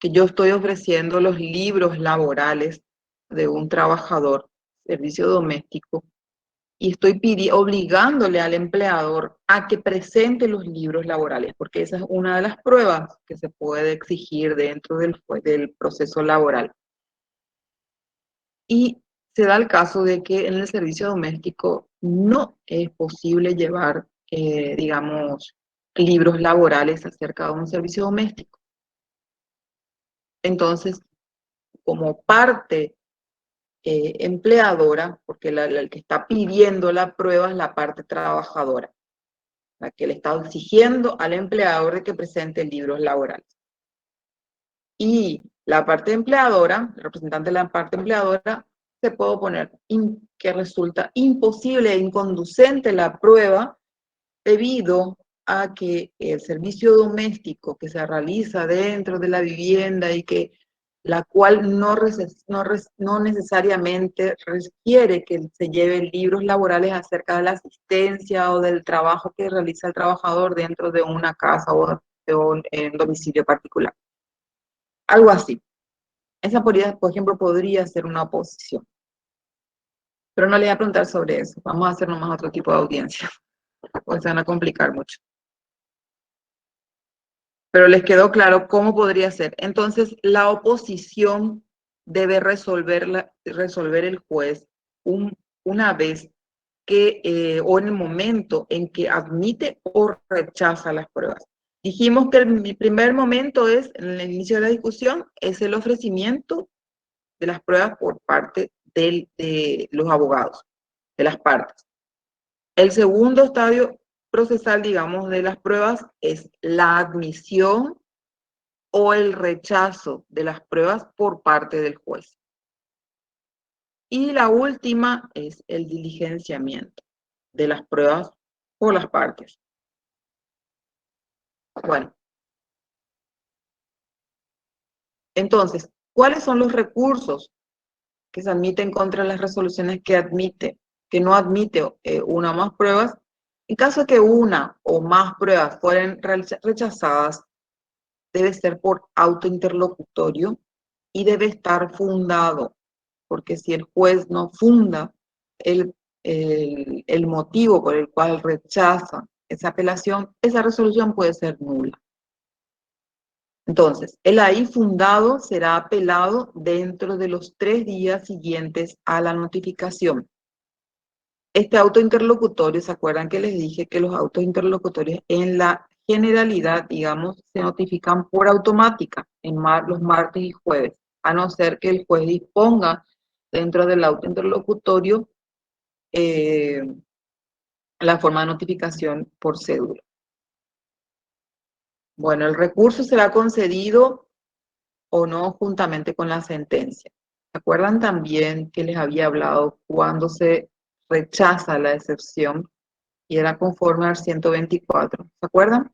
Que yo estoy ofreciendo los libros laborales de un trabajador, servicio doméstico, y estoy obligándole al empleador a que presente los libros laborales, porque esa es una de las pruebas que se puede exigir dentro del proceso laboral. Y se da el caso de que en el servicio doméstico no es posible llevar, digamos, libros laborales acerca de un servicio doméstico. Entonces, como parte empleadora, porque el que está pidiendo la prueba es la parte trabajadora, la que le está exigiendo al empleador de que presente libros laborales. Y la parte empleadora, el representante de la parte empleadora, se puede oponer que resulta imposible e inconducente la prueba debido a que el servicio doméstico que se realiza dentro de la vivienda y que la cual no necesariamente requiere que se lleven libros laborales acerca de la asistencia o del trabajo que realiza el trabajador dentro de una casa o de un domicilio particular. Algo así. Esa, por ejemplo, podría ser una oposición. Pero no le voy a preguntar sobre eso. Vamos a hacer nomás otro tipo de audiencia, porque se van a complicar mucho. Pero les quedó claro cómo podría ser. Entonces, la oposición debe resolver el juez una vez que, o en el momento en que admite o rechaza las pruebas. Dijimos que el primer momento es, en el inicio de la discusión, es el ofrecimiento de las pruebas por parte de los abogados, de las partes. El segundo estadio procesal, digamos, de las pruebas es la admisión o el rechazo de las pruebas por parte del juez. Y la última es el diligenciamiento de las pruebas por las partes. Bueno. Entonces, ¿cuáles son los recursos que se admiten contra las resoluciones que admite que no admite una o más pruebas, en caso de que una o más pruebas fueran rechazadas, debe ser por autointerlocutorio y debe estar fundado, porque si el juez no funda el motivo por el cual rechaza esa apelación, esa resolución puede ser nula. Entonces, el ahí fundado será apelado dentro de los 3 días siguientes a la notificación. Este autointerlocutorio, ¿se acuerdan que les dije que los autointerlocutorios en la generalidad, digamos, se notifican por automática en los martes y jueves, a no ser que el juez disponga dentro del autointerlocutorio la forma de notificación por cédula? Bueno, el recurso será concedido o no juntamente con la sentencia. ¿Se acuerdan también que les había hablado cuando se rechaza la excepción y era conforme al 124? ¿Se acuerdan?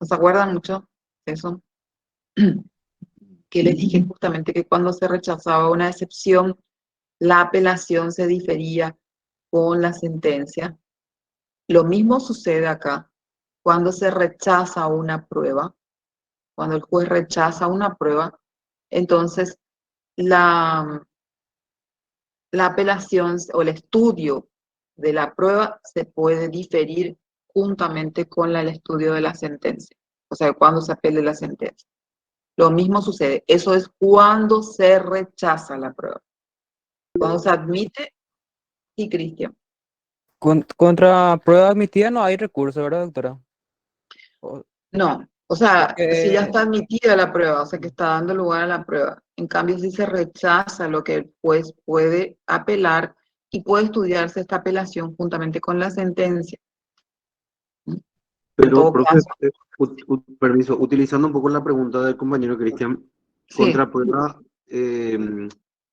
¿No se acuerdan mucho de eso? Que les dije justamente que cuando se rechazaba una excepción, la apelación se difería con la sentencia. Lo mismo sucede acá. Cuando se rechaza una prueba, cuando el juez rechaza una prueba, entonces la apelación o el estudio de la prueba se puede diferir juntamente con el estudio de la sentencia, o sea, cuando se apele la sentencia. Lo mismo sucede, eso es cuando se rechaza la prueba. Cuando se admite, sí, Cristian. Contra prueba admitida no hay recurso, ¿verdad, doctora? No, o sea, si ya Porque está admitida la prueba, o sea, que está dando lugar a la prueba. En cambio, si se rechaza lo que el juez puede apelar y puede estudiarse esta apelación juntamente con la sentencia. En Pero, todo profe, caso, permiso, utilizando un poco la pregunta del compañero Cristian, sí, contra prueba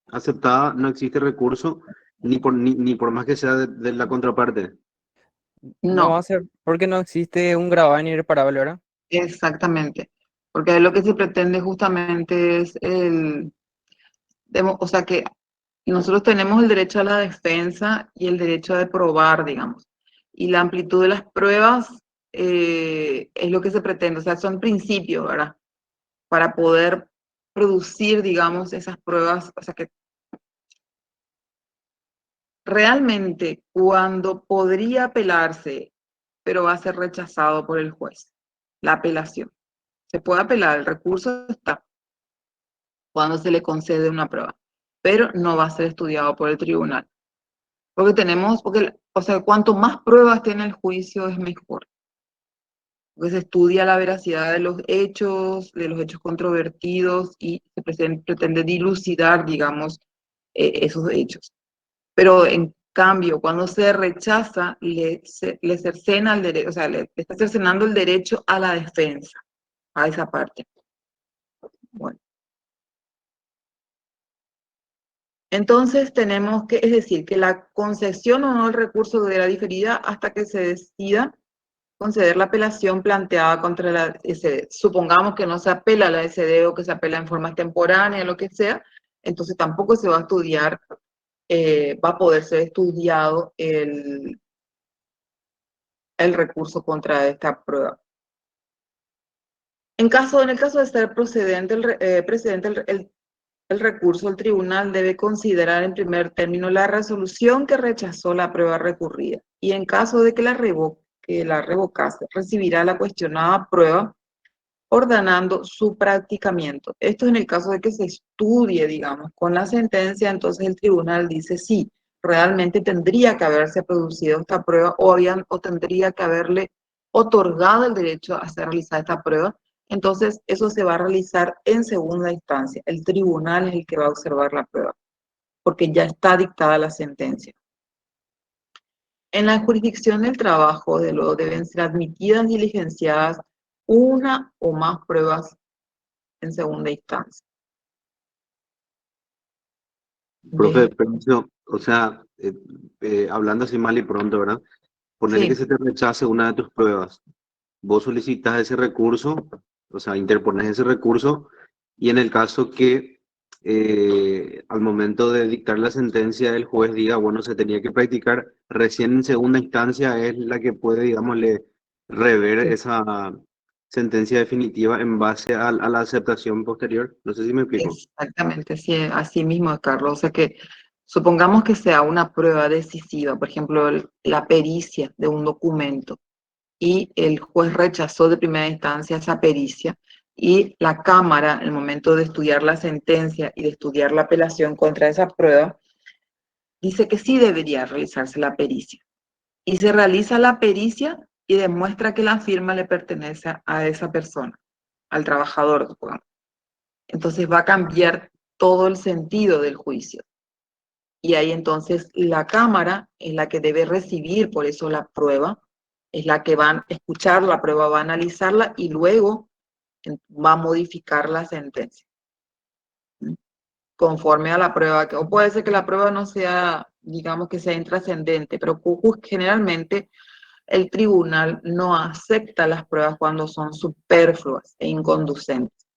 aceptada no existe recurso ni por más que sea de la contraparte. no va no, a ser, porque no existe un gravamen irreparable, ¿verdad? exactamente. Porque lo que se pretende justamente es o sea, que nosotros tenemos el derecho a la defensa y el derecho de probar, digamos. Y la amplitud de las pruebas es lo que se pretende, o sea, son principios, ¿verdad? Para poder producir, digamos, esas pruebas, o sea, que realmente cuando podría apelarse, pero va a ser rechazado por el juez, la apelación. Se puede apelar, el recurso está cuando se le concede una prueba, pero no va a ser estudiado por el tribunal. O sea, cuanto más pruebas tiene el juicio es mejor. Porque se estudia la veracidad de los hechos controvertidos y se pretende dilucidar, digamos, esos hechos. Pero en cambio, cuando se rechaza, le cercena el derecho, o sea, le está cercenando el derecho a la defensa, a esa parte. Bueno. Entonces tenemos que, es decir, que la concesión o no del recurso será diferida hasta que se decida conceder la apelación planteada contra la SD. Supongamos que no se apela a la SD o que se apela en forma extemporánea, lo que sea, entonces tampoco se va a estudiar, va a poder ser estudiado el recurso contra esta prueba. En el caso de ser precedente el recurso, el tribunal debe considerar en primer término la resolución que rechazó la prueba recurrida y en caso de que la revocase, recibirá la cuestionada prueba ordenando su practicamiento. Esto es en el caso de que se estudie, digamos, con la sentencia, entonces el tribunal dice sí, realmente tendría que haberse producido esta prueba o tendría que haberle otorgado el derecho a hacer realizar esta prueba. Entonces, eso se va a realizar en segunda instancia. El tribunal es el que va a observar la prueba, porque ya está dictada la sentencia. En la jurisdicción del trabajo, de luego, deben ser admitidas y diligenciadas una o más pruebas en segunda instancia. Profe, permiso, o sea, hablando así mal y pronto, ¿verdad? Ponerle que Sí, se te rechace una de tus pruebas. Vos solicitas ese recurso, o sea, interpones ese recurso, y en el caso que al momento de dictar la sentencia el juez diga, bueno, se tenía que practicar, recién en segunda instancia es la que puede, digamos, rever Sí. esa sentencia definitiva en base a la aceptación posterior. No sé si me explico. Exactamente, sí, así mismo, Carlos. O sea que supongamos que sea una prueba decisiva, por ejemplo, la pericia de un documento, y el juez rechazó de primera instancia esa pericia, y la Cámara, en el momento de estudiar la sentencia y de estudiar la apelación contra esa prueba, dice que sí debería realizarse la pericia. Y se realiza la pericia y demuestra que la firma le pertenece a esa persona, al trabajador, supongamos. Entonces va a cambiar todo el sentido del juicio. Y ahí entonces la Cámara es la que debe recibir, por eso la prueba, es la que va a escuchar la prueba, va a analizarla y luego va a modificar la sentencia conforme a la prueba. O puede ser que la prueba no sea, digamos que sea intrascendente, pero generalmente el tribunal no acepta las pruebas cuando son superfluas e inconducentes.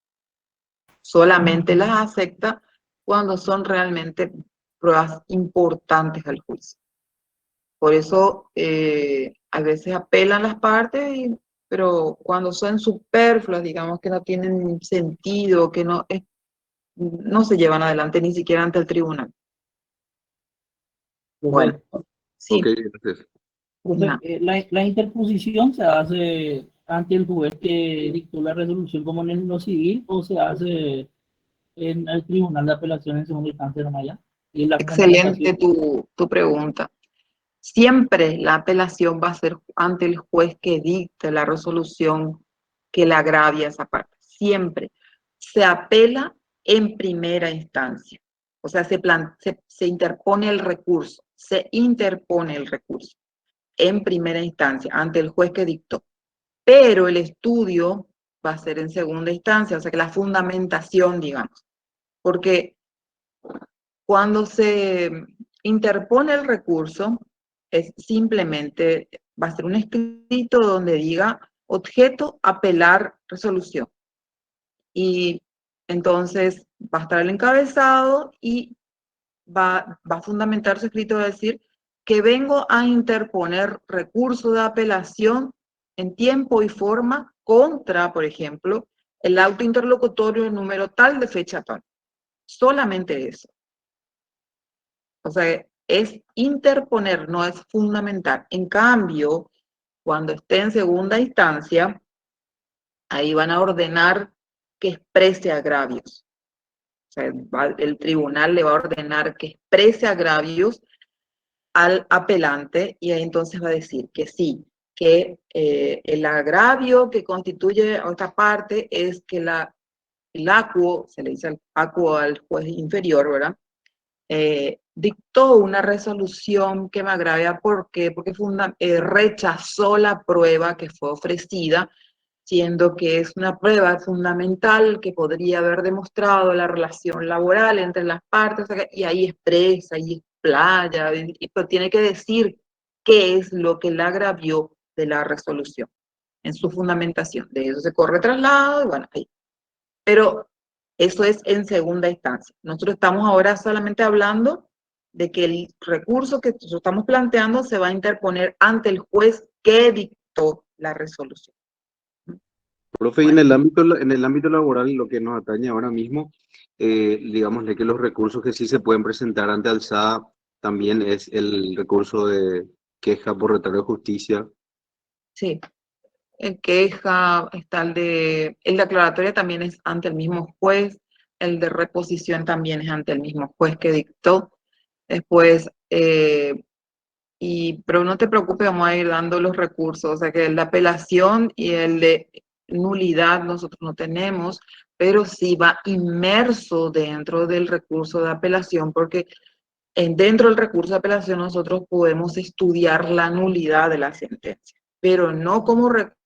Solamente las acepta cuando son realmente pruebas importantes al juicio. Por eso a veces apelan las partes, pero cuando son superfluas, digamos que no tienen sentido, que no se llevan adelante ni siquiera ante el tribunal. Bueno, Profe, sí, Ok, gracias. profe, no, la interposición se hace ante el juez que dictó la resolución como en lo civil o se hace en el Tribunal de Apelación en segunda instancia nomás ya. Y la excelente fundamentación. tu pregunta. Siempre la apelación va a ser ante el juez que dicte la resolución que le agravia esa parte. Siempre se apela en primera instancia. O sea, se interpone el recurso, se interpone el recurso en primera instancia ante el juez que dictó. Pero el estudio va a ser en segunda instancia, o sea que la fundamentación, digamos, porque cuando se interpone el recurso, es simplemente, va a ser un escrito donde diga objeto, apelar, resolución. Y entonces va a estar el encabezado y va a fundamentar su escrito, va a decir que vengo a interponer recurso de apelación en tiempo y forma contra, por ejemplo, el auto interlocutorio número tal de fecha tal. Solamente eso. O sea, es interponer, no es fundamentar. En cambio, cuando esté en segunda instancia, ahí van a ordenar que exprese agravios. O sea, el tribunal le va a ordenar que exprese agravios al apelante y ahí entonces va a decir que sí, que el agravio que constituye otra parte es que el acuo, se le dice el acuo al juez inferior, ¿verdad? Dictó una resolución que me agravia. ¿Por qué? Porque rechazó la prueba que fue ofrecida, siendo que es una prueba fundamental que podría haber demostrado la relación laboral entre las partes, y ahí expresa, y explaya, pero tiene que decir qué es lo que la agravió de la resolución en su fundamentación. De eso se corre traslado, y bueno, ahí. Pero eso es en segunda instancia. Nosotros estamos ahora solamente hablando de que el recurso que nosotros estamos planteando se va a interponer ante el juez que dictó la resolución. Profe, y Bueno, en el ámbito laboral, lo que nos atañe ahora mismo, digamos de que los recursos que sí se pueden presentar ante alzada también es el recurso de queja por retardo de justicia. sí. El queja, está el de aclaratoria también es ante el mismo juez, el de reposición también es ante el mismo juez que dictó. Después, pero no te preocupes, vamos a ir dando los recursos, o sea que el de apelación y el de nulidad nosotros no tenemos, pero sí va inmerso dentro del recurso de apelación, porque dentro del recurso de apelación nosotros podemos estudiar la nulidad de la sentencia, pero no como recurso,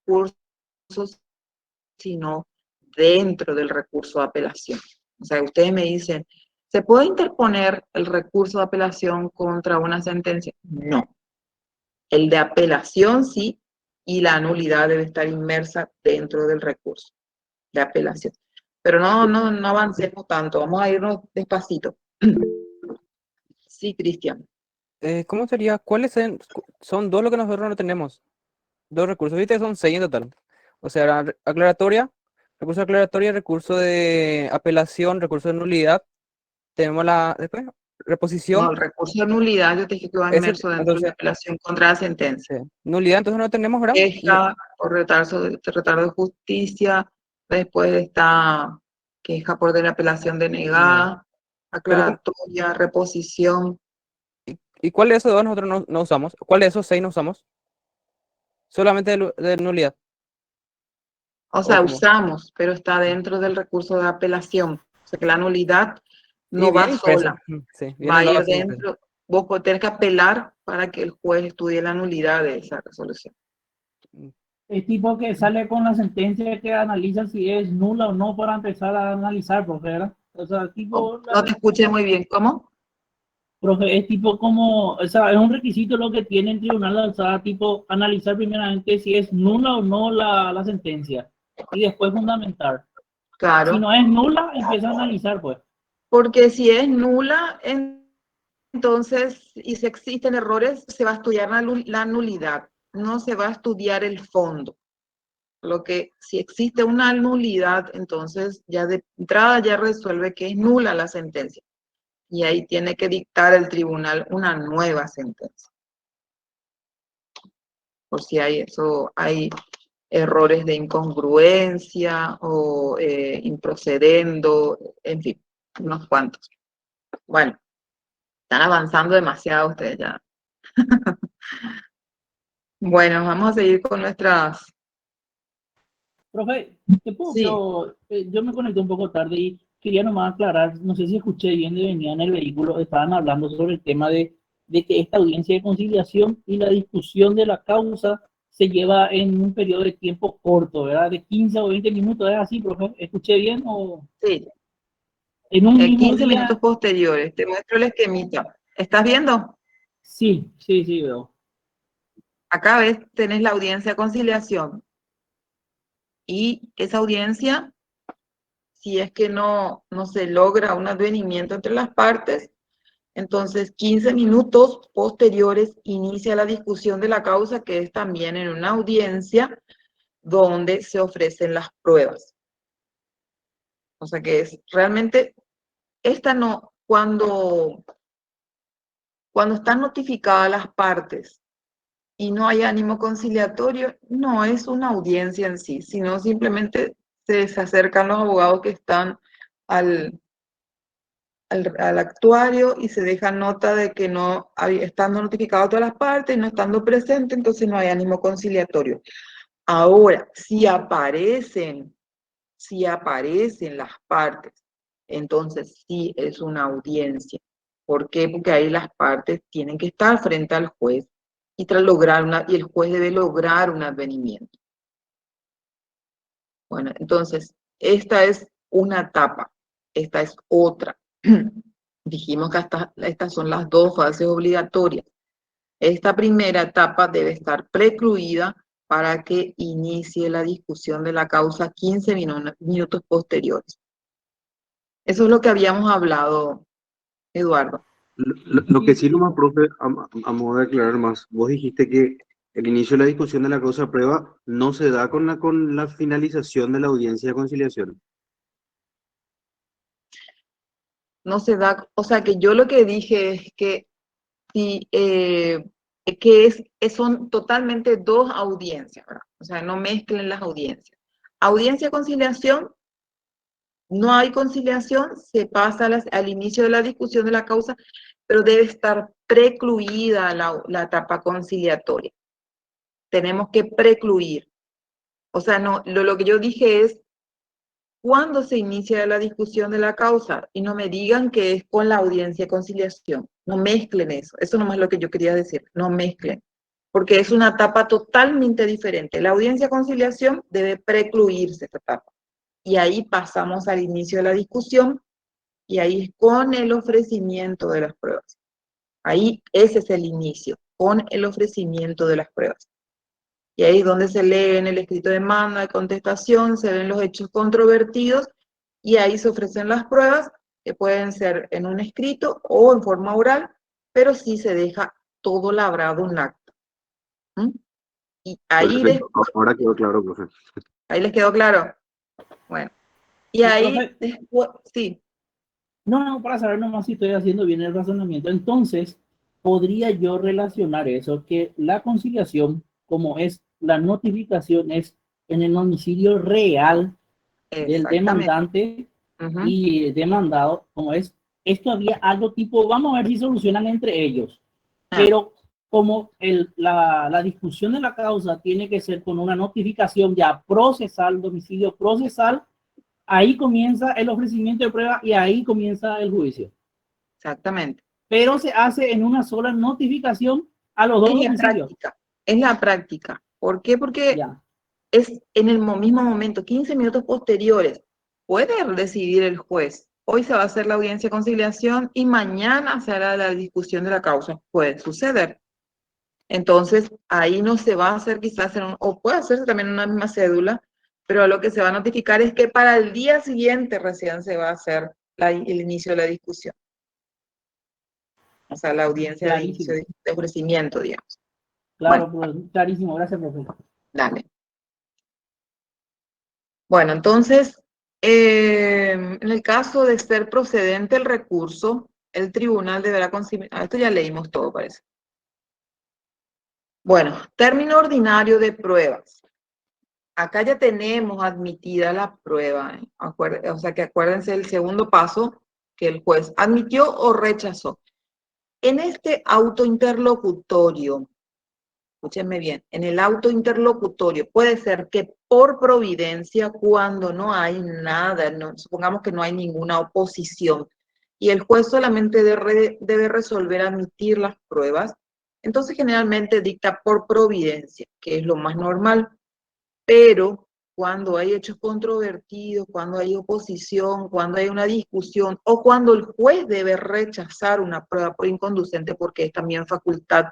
sino dentro del recurso de apelación. O sea, ustedes me dicen, ¿se puede interponer el recurso de apelación contra una sentencia? No. El de apelación sí, y la nulidad debe estar inmersa dentro del recurso de apelación. Pero no avancemos tanto, vamos a irnos despacito. Sí, Cristian. ¿Cómo sería? Son dos lo que nosotros no tenemos? Dos recursos, ¿viste? Son 6 en total. O sea, recurso de aclaratoria, recurso de apelación, recurso de nulidad. Tenemos después, No, reposición. el recurso de nulidad, yo te dije que va Ese, inmerso dentro de la entonces, apelación contra la sentencia. nulidad, entonces no tenemos, ¿verdad? Queja por retardo de justicia, después está queja por de la apelación denegada, Pero, aclaratoria, reposición. ¿y cuál de esos dos nosotros no usamos? ¿Cuál de esos 6 no usamos? Solamente de nulidad. O ¿O sea, cómo? usamos, pero está dentro del recurso de apelación. O sea que la nulidad Y no va viene impreso. sola, Sí, va viene a luego ir así impreso. dentro. Vos podés tener que apelar para que el juez estudie la nulidad de esa resolución. Es tipo que sale con la sentencia que analiza si es nula o no para empezar a analizar, profe, ¿verdad? O sea, tipo, No te escuché muy bien, ¿cómo? profe, es tipo como, o sea, es un requisito lo que tiene el tribunal de alzada, tipo, analizar primeramente si es nula o no la sentencia y después fundamentar. Si Claro, no es nula, empieza a analizar, pues. porque si es nula, entonces, y si existen errores, se va a estudiar la nulidad, no se va a estudiar el fondo. Lo que, si existe una nulidad, entonces ya de entrada ya resuelve que es nula la sentencia. Y ahí tiene que dictar el tribunal una nueva sentencia. Por si hay errores de incongruencia o improcedendo, en fin, unos cuantos. Bueno, están avanzando demasiado ustedes ya. Bueno, vamos a seguir con nuestras... Profe, Sí, yo me conecté un poco tarde y quería nomás aclarar, no sé si escuché bien de venía en el vehículo, estaban hablando sobre el tema de que esta audiencia de conciliación y la discusión de la causa se lleva en un periodo de tiempo corto, ¿verdad? De 15 o 20 minutos, ¿es así, profe? ¿Escuché bien o sí, en un mismo 15 minutos día? posteriores. Te muestro el esquemita. ¿Estás viendo? Sí, sí, sí, veo. Acá ves, tenés la audiencia de conciliación. Y esa audiencia, si es que no se logra un advenimiento entre las partes, entonces 15 minutos posteriores inicia la discusión de la causa, que es también en una audiencia donde se ofrecen las pruebas. O sea que es realmente, esta no, cuando están notificadas las partes y no hay ánimo conciliatorio, no es una audiencia en sí, sino simplemente se acercan los abogados que están al actuario y se deja nota de que no estando notificado todas las partes y no estando presente, entonces no hay ánimo conciliatorio. Ahora, si aparecen las partes, entonces sí es una audiencia. ¿Por qué? Porque ahí las partes tienen que estar frente al juez y y el juez debe lograr un advenimiento. Bueno, entonces, esta es una etapa, esta es otra. Dijimos que estas son las dos fases obligatorias. Esta primera etapa debe estar precluida para que inicie la discusión de la causa 15 minutos posteriores. Eso es lo que habíamos hablado, Eduardo. Lo que sí nomás, profe, a modo de aclarar más, vos dijiste que el inicio de la discusión de la causa prueba no se da con la finalización de la audiencia de conciliación. No se da, o sea que yo lo que dije es que si, son totalmente dos audiencias, ¿verdad? O sea, no mezclen las audiencias. Audiencia de conciliación, no hay conciliación, se pasa al inicio de la discusión de la causa, pero debe estar precluida la etapa conciliatoria. Tenemos que precluir. O sea, no, lo que yo dije es cuándo se inicia la discusión de la causa y no me digan que es con la audiencia de conciliación. No mezclen eso. Eso nomás es lo que yo quería decir. No mezclen. Porque es una etapa totalmente diferente. La audiencia de conciliación debe precluirse esta etapa. Y ahí pasamos al inicio de la discusión y ahí es con el ofrecimiento de las pruebas. Ahí ese es el inicio, con el ofrecimiento de las pruebas. Y ahí es donde se lee en el escrito de demanda, de contestación, se ven los hechos controvertidos y ahí se ofrecen las pruebas, que pueden ser en un escrito o en forma oral, pero sí se deja todo labrado en acta. ¿Mm? Y ahí, Perfecto. Ahora quedó claro, profe. ahí les quedó claro. Bueno, y ahí Profe, después, sí, no, para saber nomás si estoy haciendo bien el razonamiento. Entonces, podría yo relacionar eso, que la conciliación, como es la notificación, es en el domicilio real del exactamente. demandante Ujú. y demandado, como es, esto había algo tipo, vamos a ver si solucionan entre ellos, Ah, pero como la discusión de la causa tiene que ser con una notificación ya procesal, domicilio procesal, ahí comienza el ofrecimiento de prueba y ahí comienza el juicio. exactamente. Pero se hace en una sola notificación a los dos Es la domicilios. práctica, es la práctica. ¿Por qué? Porque Ya. es en el mismo momento, 15 minutos posteriores, puede decidir el juez. Hoy se va a hacer la audiencia de conciliación y mañana se hará la discusión de la causa. Puede suceder. Entonces, ahí no se va a hacer quizás, o puede hacerse también en una misma cédula, pero lo que se va a notificar es que para el día siguiente recién se va a hacer el inicio de la discusión. O sea, la audiencia de inicio Clarísimo. de ofrecimiento, digamos. Bueno, Claro, pues, clarísimo. Gracias, profesor. dale. Bueno, entonces, en el caso de ser procedente el recurso, el tribunal deberá conciliar. Esto ya leímos todo, parece. Bueno, término ordinario de pruebas. Acá ya tenemos admitida la prueba. O sea que acuérdense del segundo paso, que el juez admitió o rechazó. En este auto interlocutorio, escúchenme bien, en el auto interlocutorio puede ser que por providencia, cuando no hay nada, supongamos que no hay ninguna oposición, y el juez solamente debe resolver admitir las pruebas, entonces generalmente dicta por providencia, que es lo más normal, pero cuando hay hechos controvertidos, cuando hay oposición, cuando hay una discusión, o cuando el juez debe rechazar una prueba por inconducente, porque es también facultad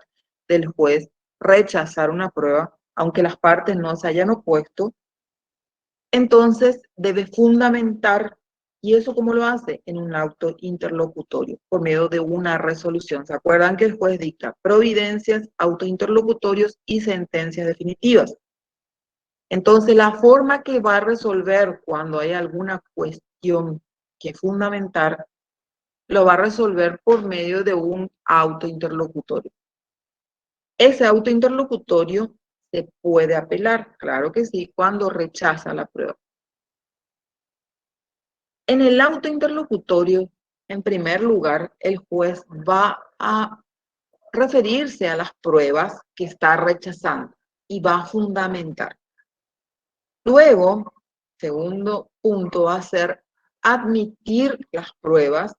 del juez rechazar una prueba, aunque las partes no se hayan opuesto, entonces debe fundamentar, y eso cómo lo hace, en un auto interlocutorio, por medio de una resolución. ¿Se acuerdan que el juez dicta providencias, autos interlocutorios y sentencias definitivas? Entonces, la forma que va a resolver cuando hay alguna cuestión que fundamentar, lo va a resolver por medio de un auto interlocutorio. Ese auto interlocutorio se puede apelar, claro que sí, cuando rechaza la prueba. En el auto interlocutorio, en primer lugar, el juez va a referirse a las pruebas que está rechazando y va a fundamentar. Luego, segundo punto va a ser admitir las pruebas,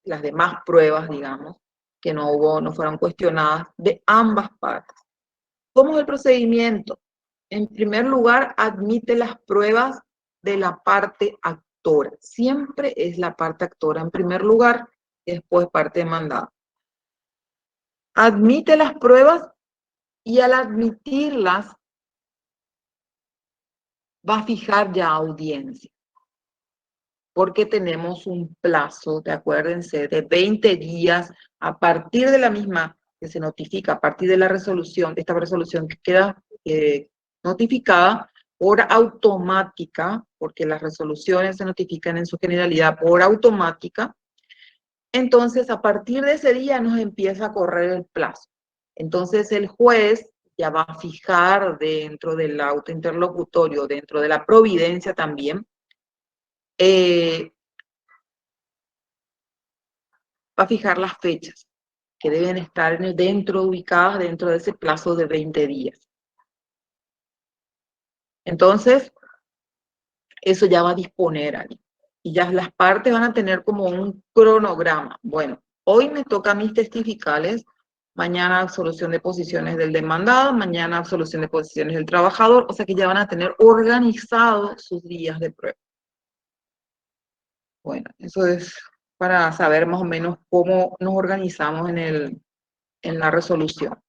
las demás pruebas, digamos, que no fueron cuestionadas de ambas partes. ¿Cómo es el procedimiento? En primer lugar, admite las pruebas de la parte actora. Siempre es la parte actora en primer lugar y después parte demandada. Admite las pruebas y al admitirlas va a fijar ya audiencia, porque tenemos un plazo, acuérdense, de 20 días a partir de la misma que se notifica, a partir de la resolución, de esta resolución que queda notificada por automática, porque las resoluciones se notifican en su generalidad por automática. Entonces, a partir de ese día nos empieza a correr el plazo. Entonces, el juez ya va a fijar dentro del auto interlocutorio, dentro de la providencia también, va a fijar las fechas que deben estar ubicadas dentro de ese plazo de 20 días. Entonces, eso ya va a disponer ahí. Y ya las partes van a tener como un cronograma. Bueno, hoy me toca a mis testificales, mañana absolución de posiciones del demandado, mañana absolución de posiciones del trabajador, o sea que ya van a tener organizados sus días de prueba. Bueno, eso es para saber más o menos cómo nos organizamos en la resolución.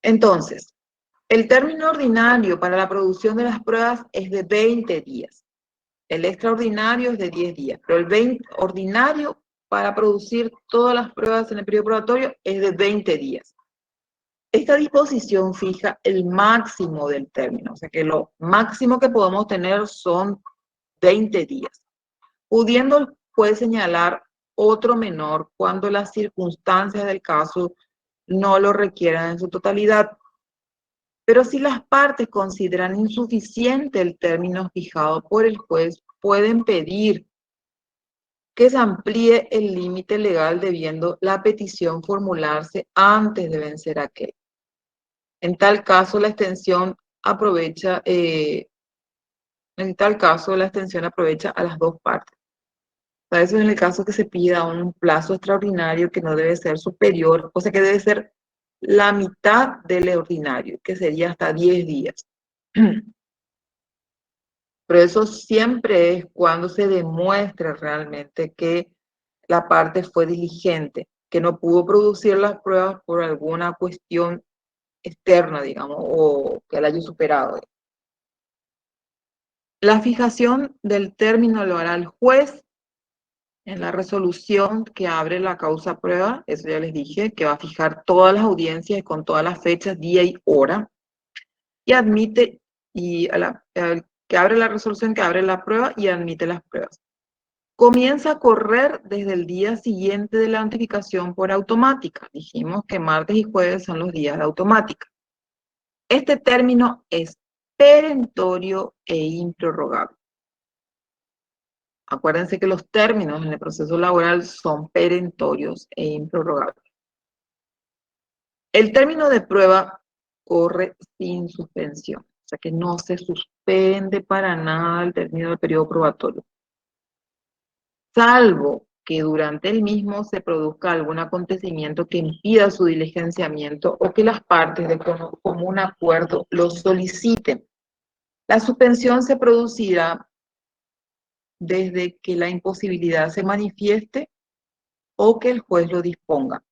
Entonces, El término ordinario para la producción de las pruebas es de 20 días. El extraordinario es de 10 días, pero el ordinario para producir todas las pruebas en el periodo probatorio es de 20 días. Esta disposición fija el máximo del término, o sea que lo máximo que podemos tener son 20 días, pudiendo el juez señalar otro menor cuando las circunstancias del caso no lo requieran en su totalidad. Pero si las partes consideran insuficiente el término fijado por el juez, pueden pedir que se amplíe el límite legal debiendo la petición formularse antes de vencer aquel. En tal caso, la extensión aprovecha a las dos partes. O sea, eso es en el caso que se pida un plazo extraordinario que no debe ser superior, o sea que debe ser la mitad del ordinario, que sería hasta 10 días. Pero eso siempre es cuando se demuestre realmente que la parte fue diligente, que no pudo producir las pruebas por alguna cuestión externa, digamos, o que la haya superado. La fijación del término lo hará el juez en la resolución que abre la causa prueba, eso ya les dije, que va a fijar todas las audiencias con todas las fechas, día y hora, y admite, que abre la resolución que abre la prueba y admite las pruebas. Comienza a correr desde el día siguiente de la notificación por automática. Dijimos que martes y jueves son los días de automática. Este término es perentorio e improrrogable. Acuérdense que los términos en el proceso laboral son perentorios e improrrogables. El término de prueba corre sin suspensión, o sea que no se suspende para nada el término del periodo probatorio, salvo que durante el mismo se produzca algún acontecimiento que impida su diligenciamiento o que las partes de común acuerdo lo soliciten. La suspensión se producirá desde que la imposibilidad se manifieste o que el juez lo disponga.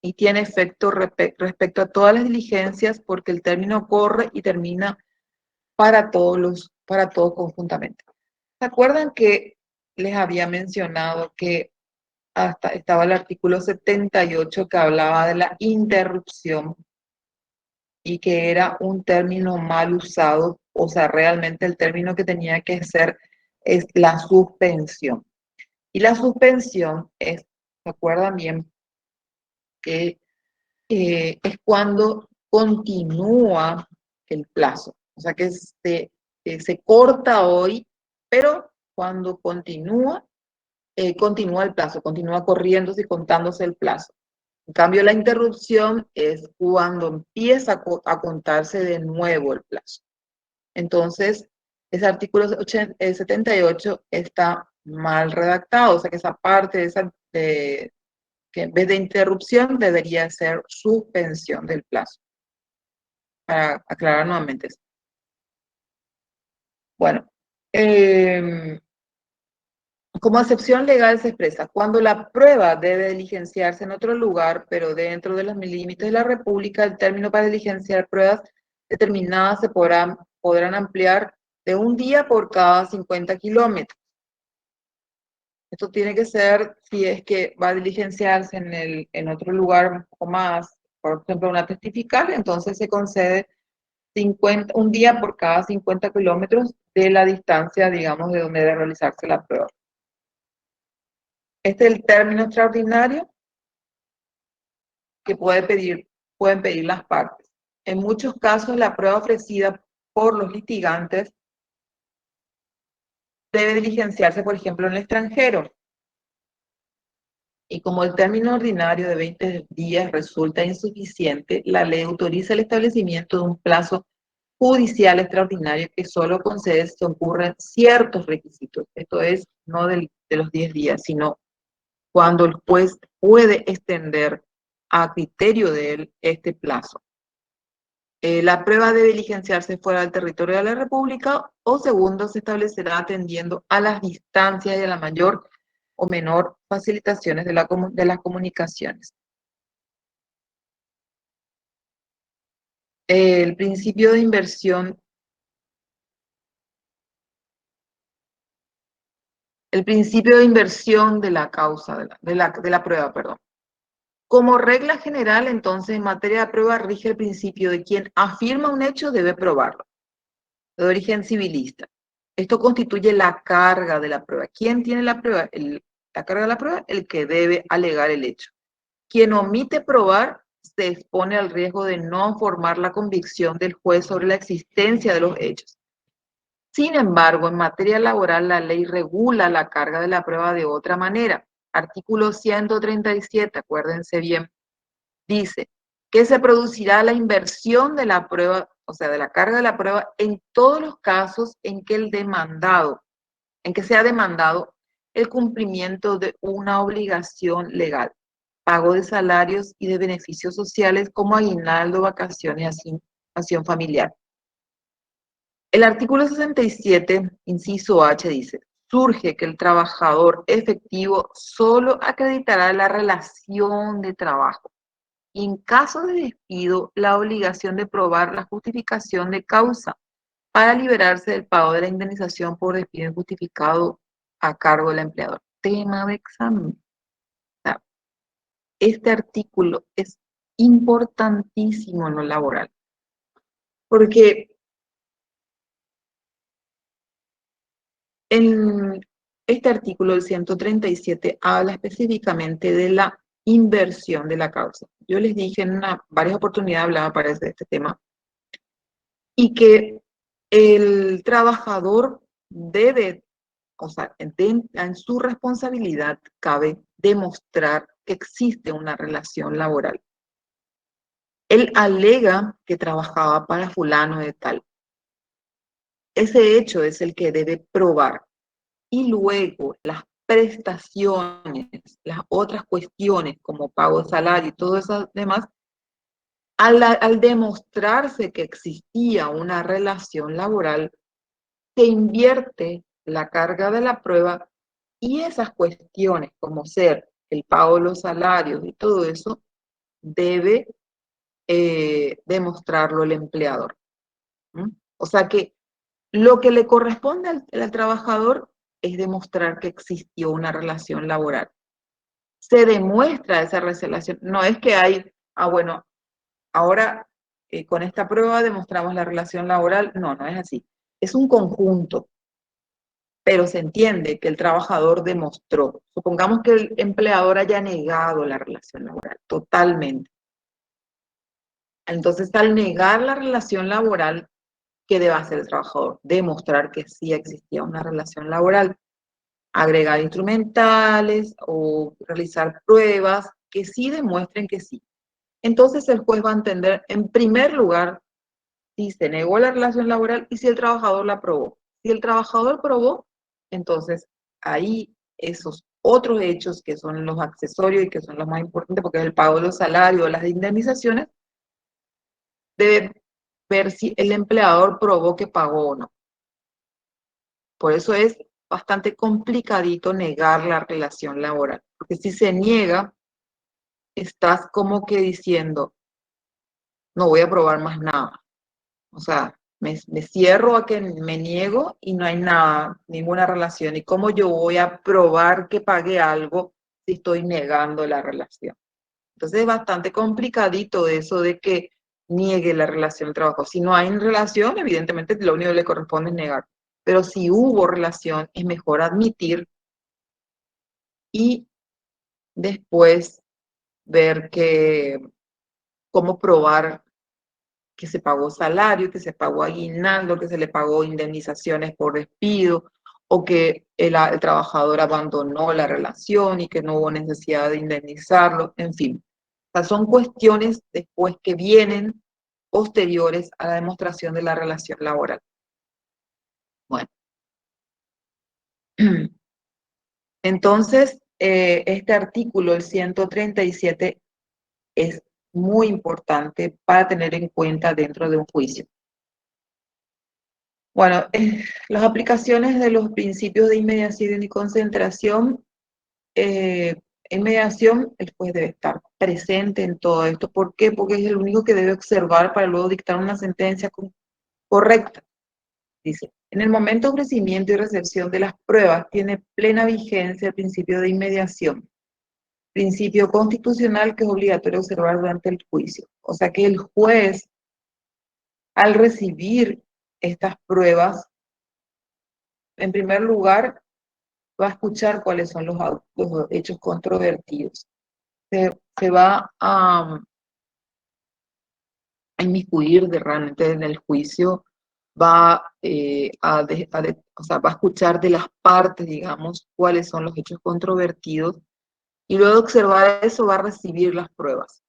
Y tiene efecto respecto a todas las diligencias porque el término corre y termina para todos conjuntamente. ¿Se acuerdan que les había mencionado que hasta estaba el artículo 78 que hablaba de la interrupción y que era un término mal usado? O sea, realmente el término que tenía que ser es la suspensión. Y la suspensión es, ¿se acuerdan bien? Que es cuando continúa el plazo. O sea que se corta hoy, pero cuando continúa el plazo, continúa corriéndose y contándose el plazo. En cambio, la interrupción es cuando empieza a contarse de nuevo el plazo. Entonces, ese artículo 78 está mal redactado, o sea que esa parte que en vez de interrupción debería ser suspensión del plazo. Para aclarar nuevamente eso. Bueno, como excepción legal se expresa cuando la prueba debe diligenciarse en otro lugar, pero dentro de los límites de la República, el término para diligenciar pruebas determinadas se podrán ampliar de un día por cada 50 kilómetros. Esto tiene que ser si es que va a diligenciarse en otro lugar un poco más, por ejemplo, una testifical, entonces se concede un día por cada 50 kilómetros de la distancia, digamos, de donde debe realizarse la prueba. Este es el término extraordinario que pueden pedir las partes. En muchos casos, la prueba ofrecida por los litigantes debe diligenciarse, por ejemplo, en el extranjero. Y como el término ordinario de 20 días resulta insuficiente, la ley autoriza el establecimiento de un plazo judicial extraordinario que solo concede si ocurren ciertos requisitos. Esto es, no de los 10 días, sino cuando el juez puede extender a criterio de él este plazo. La prueba debe diligenciarse fuera del territorio de la República o segundo, se establecerá atendiendo a las distancias y a la mayor o menor facilitaciones de las comunicaciones. el principio de inversión, el principio de inversión de la causa, de la prueba, perdón. Como regla general, entonces, en materia de prueba rige el principio de quien afirma un hecho debe probarlo, de origen civilista. Esto constituye la carga de la prueba. ¿Quién tiene la prueba? La carga de la prueba, el que debe alegar el hecho. Quien omite probar se expone al riesgo de no formar la convicción del juez sobre la existencia de los hechos. Sin embargo, en materia laboral, la ley regula la carga de la prueba de otra manera. Artículo 137, acuérdense bien, dice que se producirá la inversión de la prueba, o sea, de la carga de la prueba en todos los casos en que sea demandado el cumplimiento de una obligación legal, pago de salarios y de beneficios sociales como aguinaldo, vacaciones y asignación familiar. El artículo 67, inciso H, dice, surge que el trabajador efectivo solo acreditará la relación de trabajo y en caso de despido la obligación de probar la justificación de causa para liberarse del pago de la indemnización por despido injustificado a cargo del empleador. Tema de examen. Este artículo es importantísimo en lo laboral, porque en este artículo, el 137, habla específicamente de la inversión de la causa. Yo les dije en varias oportunidades, hablaba para de este tema, y que el trabajador debe, o sea, en su responsabilidad cabe demostrar que existe una relación laboral. Él alega que trabajaba para fulano de tal. Ese hecho es el que debe probar. Y luego las prestaciones, las otras cuestiones como pago de salario y todo eso demás, al demostrarse que existía una relación laboral, se invierte la carga de la prueba y esas cuestiones como ser el pago de los salarios y todo eso, debe demostrarlo el empleador. ¿Mm? O sea que lo que le corresponde al trabajador es demostrar que existió una relación laboral. Se demuestra esa relación. No es que hay, bueno, ahora con esta prueba demostramos la relación laboral. No, no es así. Es un conjunto, pero se entiende que el trabajador demostró. Supongamos que el empleador haya negado la relación laboral totalmente. Entonces, al negar la relación laboral, ¿qué debe hacer el trabajador? Demostrar que sí existía una relación laboral. Agregar instrumentales o realizar pruebas que sí demuestren que sí. Entonces el juez va a entender, en primer lugar, si se negó la relación laboral y si el trabajador la probó. Si el trabajador probó, entonces ahí esos otros hechos que son los accesorios y que son los más importantes, porque es el pago de los salarios, las indemnizaciones, debe ver si el empleador probó que pagó o no. Por eso es bastante complicadito negar la relación laboral, porque si se niega, estás como que diciendo, no voy a probar más nada. O sea, me cierro a que me niego y no hay nada, ninguna relación. ¿Y cómo yo voy a probar que pagué algo si estoy negando la relación? Entonces es bastante complicadito eso de que niegue la relación de trabajo. Si no hay relación, evidentemente lo único que le corresponde es negar. Pero si hubo relación, es mejor admitir y después ver cómo probar que se pagó salario, que se pagó aguinaldo, que se le pagó indemnizaciones por despido, o que el trabajador abandonó la relación y que no hubo necesidad de indemnizarlo, en fin. O sea, son cuestiones después que vienen posteriores a la demostración de la relación laboral. Bueno. Entonces, este artículo, el 137, es muy importante para tener en cuenta dentro de un juicio. Bueno, las aplicaciones de los principios de inmediación y concentración En mediación, el juez debe estar presente en todo esto. ¿Por qué? Porque es el único que debe observar para luego dictar una sentencia correcta. Dice, en el momento de ofrecimiento y recepción de las pruebas tiene plena vigencia el principio de inmediación, principio constitucional que es obligatorio observar durante el juicio. O sea que el juez, al recibir estas pruebas, en primer lugar, va a escuchar cuáles son los hechos controvertidos. Se va a inmiscuir realmente en el juicio, va, o sea, va a escuchar de las partes, digamos, cuáles son los hechos controvertidos, y luego de observar eso va a recibir las pruebas.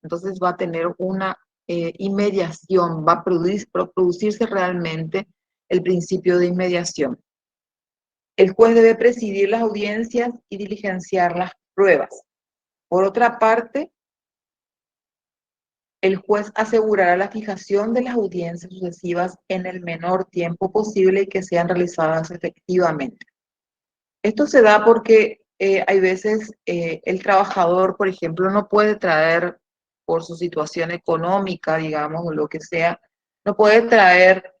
Entonces va a tener una inmediación, va a producirse realmente el principio de inmediación. El juez debe presidir las audiencias y diligenciar las pruebas. Por otra parte, el juez asegurará la fijación de las audiencias sucesivas en el menor tiempo posible y que sean realizadas efectivamente. Esto se da porque hay veces el trabajador, por ejemplo, no puede traer, por su situación económica, digamos, o lo que sea, no puede traer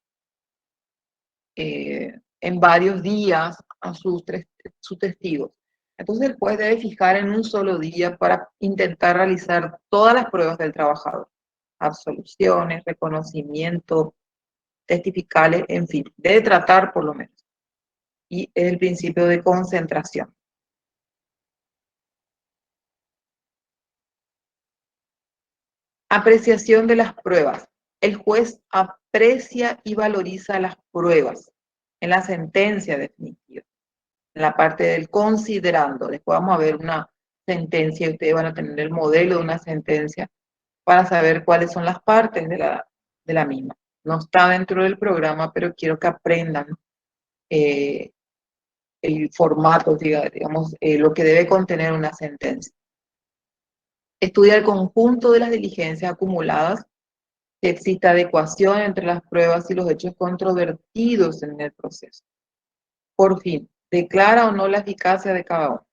en varios días a sus testigos. Entonces el juez debe fijar en un solo día para intentar realizar todas las pruebas del trabajador. Absoluciones, reconocimiento, testificales, en fin, debe tratar por lo menos. Y es el principio de concentración. Apreciación de las pruebas. El juez aprecia y valoriza las pruebas en la sentencia definitiva, en la parte del considerando. Después vamos a ver una sentencia y ustedes van a tener el modelo de una sentencia para saber cuáles son las partes de la misma. No está dentro del programa, pero quiero que aprendan el formato, digamos, lo que debe contener una sentencia. Estudia el conjunto de las diligencias acumuladas, que exista adecuación entre las pruebas y los hechos controvertidos en el proceso. Por fin, declara o no la eficacia de cada uno.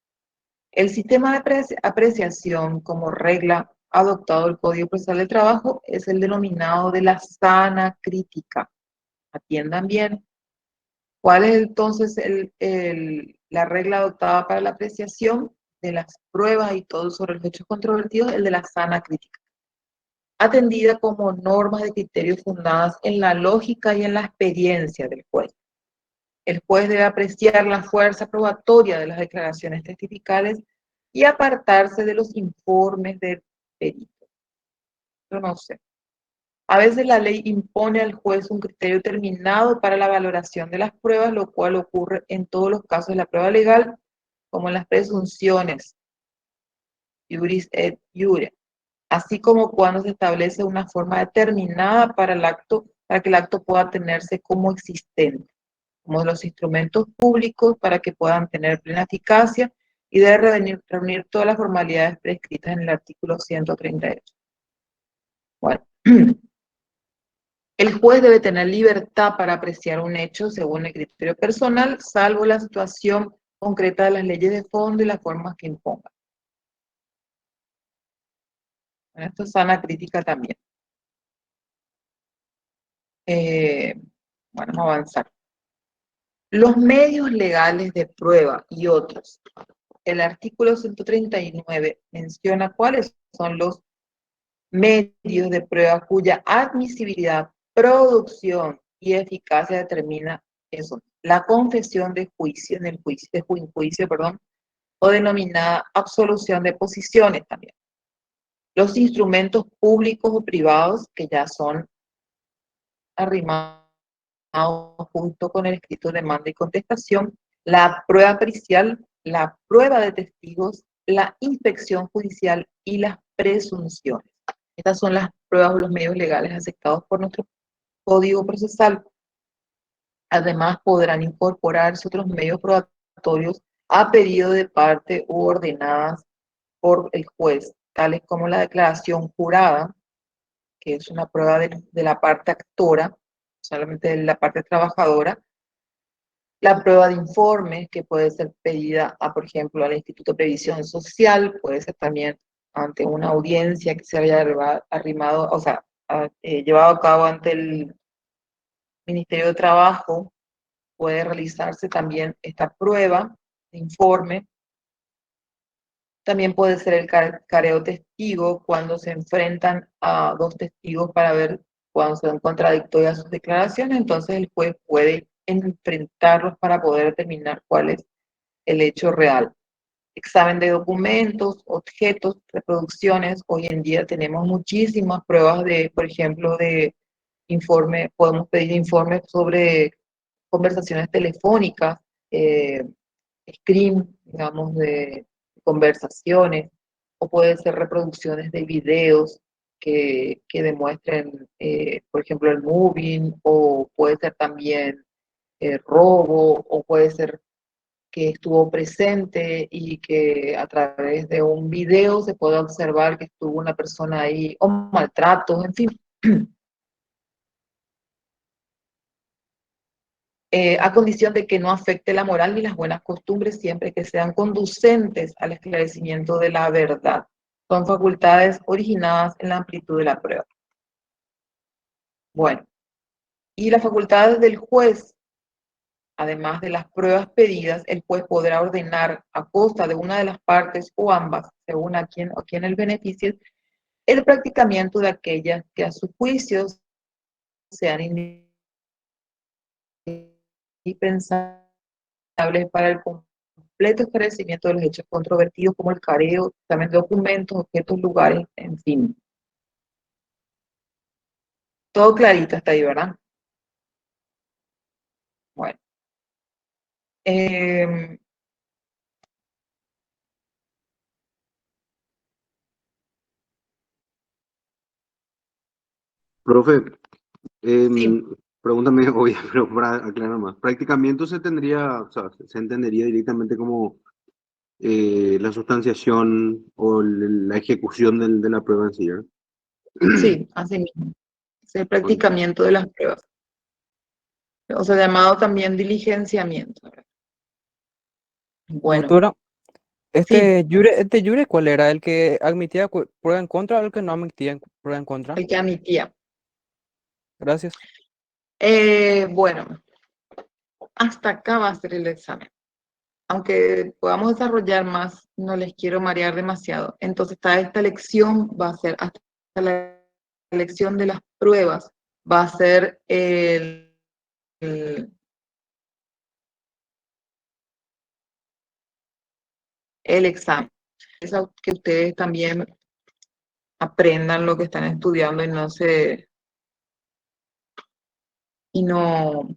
El sistema de apreciación como regla adoptado el Código Procesal del Trabajo es el denominado de la sana crítica. Atiendan bien. ¿Cuál es entonces la regla adoptada para la apreciación de las pruebas y todo sobre los hechos controvertidos? El de la sana crítica, atendida como normas de criterios fundadas en la lógica y en la experiencia del juez. El juez debe apreciar la fuerza probatoria de las declaraciones testificales y apartarse de los informes del perito. Yo no sé. A veces la ley impone al juez un criterio determinado para la valoración de las pruebas, lo cual ocurre en todos los casos de la prueba legal, como en las presunciones, iuris et iure, así como cuando se establece una forma determinada para que el acto pueda tenerse como existente, como los instrumentos públicos para que puedan tener plena eficacia y debe reunir todas las formalidades prescritas en el artículo 138. Bueno, el juez debe tener libertad para apreciar un hecho según el criterio personal, salvo la situación concreta de las leyes de fondo y las formas que impongan. Bueno, esto es sana crítica también. Bueno, vamos a avanzar. Los medios legales de prueba y otros. El artículo 139 menciona cuáles son los medios de prueba cuya admisibilidad, producción y eficacia determina eso. La confesión de juicio, o denominada absolución de posiciones también. Los instrumentos públicos o privados que ya son arrimados junto con el escrito de demanda y contestación, la prueba pericial, la prueba de testigos, la inspección judicial y las presunciones. Estas son las pruebas o los medios legales aceptados por nuestro Código Procesal. Además, podrán incorporarse otros medios probatorios a pedido de parte u ordenadas por el juez, tales como la declaración jurada, que es una prueba de la parte actora, solamente de la parte trabajadora, La prueba de informes, que puede ser pedida, por ejemplo, al Instituto de Previsión Social, puede ser también ante una audiencia que se haya arrimado, o sea, llevado a cabo ante el Ministerio de Trabajo, puede realizarse también esta prueba de informe. También puede ser el careo testigo cuando se enfrentan a dos testigos para ver cuando son contradictorias sus declaraciones, entonces el juez puede enfrentarlos para poder determinar cuál es el hecho real. Examen de documentos, objetos, reproducciones. Hoy en día tenemos muchísimas pruebas de, por ejemplo, de informe, podemos pedir informes sobre conversaciones telefónicas, screen, digamos, de conversaciones, o puede ser reproducciones de videos que demuestren, por ejemplo, el moving, o puede ser también robo, o puede ser que estuvo presente y que a través de un video se puede observar que estuvo una persona ahí, o maltratos, en fin. A condición de que no afecte la moral ni las buenas costumbres, siempre que sean conducentes al esclarecimiento de la verdad. Son facultades originadas en la amplitud de la prueba. Bueno, y las facultades del juez, además de las pruebas pedidas, el juez podrá ordenar a costa de una de las partes o ambas, según a quien el beneficio, el practicamiento de aquellas que a su juicio sean indispensables para el completo esclarecimiento de los hechos controvertidos, como el careo, también documentos, objetos, lugares, en fin. Todo clarito está ahí, ¿verdad? Bueno. Profe, Sí. pregúntame, obvio, pero para aclarar más. Practicamiento se tendría, o sea, se entendería directamente como la sustanciación o la ejecución de la prueba en sí, ¿verdad? Sí, así mismo. Es el practicamiento de las pruebas. O sea, llamado también diligenciamiento. ¿Verdad? Bueno, Doctora, sí, este jure, ¿cuál era? ¿El que admitía prueba en contra o el que no admitía prueba en contra? el que admitía. Gracias. Bueno, hasta acá va a ser el examen. Aunque podamos desarrollar más, no les quiero marear demasiado. Entonces, esta lección va a ser, hasta la lección de las pruebas, va a ser el examen. Es que ustedes también aprendan lo que están estudiando y no,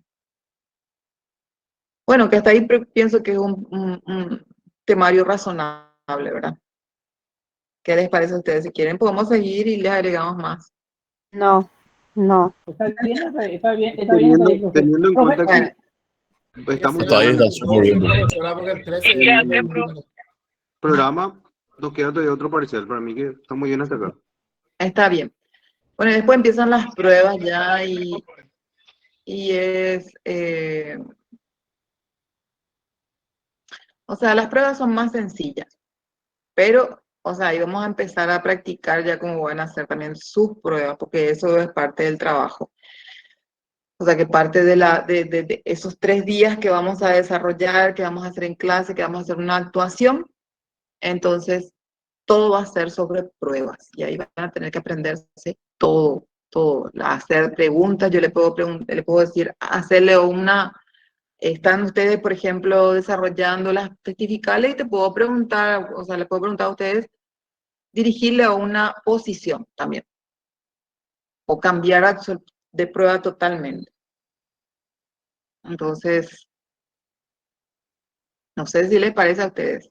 bueno, que hasta ahí pienso que es un temario razonable, ¿verdad? ¿Qué les parece a ustedes? Si quieren, podemos seguir y les agregamos más. No, no. Está bien, está bien, Teniendo, profe. teniendo en Profe, cuenta Bueno, que estamos Está Todavía cerrando está súper bien. profesora, porque el 13 el programa, nos queda todavía otro parcial. Para mí que está muy bien hasta acá. está bien. Bueno, después empiezan las pruebas ya y es, o sea, las pruebas son más sencillas, pero, o sea, ahí vamos a empezar a practicar ya cómo van a hacer también sus pruebas, porque eso es parte del trabajo. O sea, que parte de esos 3 días que vamos a desarrollar, que vamos a hacer en clase, que vamos a hacer una actuación, entonces todo va a ser sobre pruebas y ahí van a tener que aprenderse todo, hacer preguntas. Yo le puedo decir, hacerle están ustedes, por ejemplo, desarrollando las testificales y te puedo preguntar, o sea, le puedo preguntar a ustedes, dirigirle a una posición también, o cambiar de prueba totalmente. Entonces, no sé si les parece a ustedes.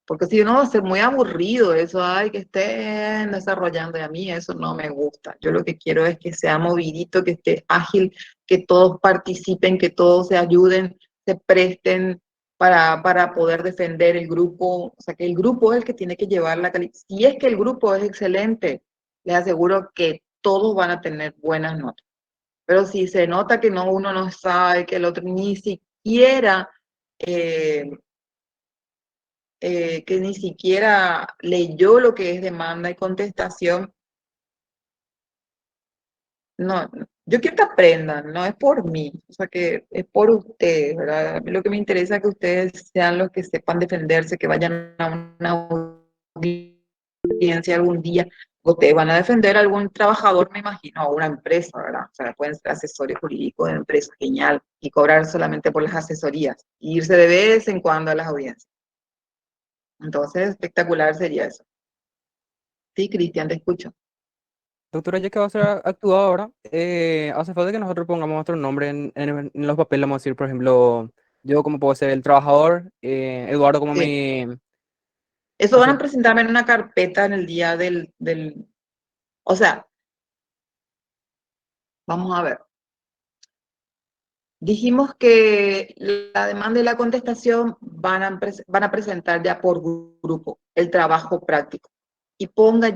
Porque si no va a ser muy aburrido eso, ay, que estén desarrollando, y a mí eso no me gusta. Yo lo que quiero es que sea movidito, que esté ágil, que todos participen, que todos se ayuden, se presten para poder defender el grupo. O sea, que el grupo es el que tiene que llevar la calidad. Si es que el grupo es excelente, les aseguro que todos van a tener buenas notas. Pero si se nota que uno no sabe, que el otro ni siquiera siquiera leyó lo que es demanda y contestación. No, yo quiero que aprendan, no es por mí, o sea que es por ustedes, ¿verdad? A mí lo que me interesa es que ustedes sean los que sepan defenderse, que vayan a una audiencia algún día. Ustedes van a defender a algún trabajador, me imagino, a una empresa, ¿verdad? O sea, pueden ser asesores jurídicos de empresas, genial, y cobrar solamente por las asesorías, e irse de vez en cuando a las audiencias. Entonces, espectacular sería eso. Sí, Cristian, te escucho. Doctora, ya que va a ser actuado ahora, hace falta que nosotros pongamos nuestro nombre en los papeles. Vamos a decir, por ejemplo, yo como puedo ser el trabajador, Eduardo como Sí. mi... Eso o van sea, a presentarme en una carpeta en el día o sea, vamos a ver. Dijimos que la demanda y la contestación van a presentar ya por grupo el trabajo práctico. Y pongan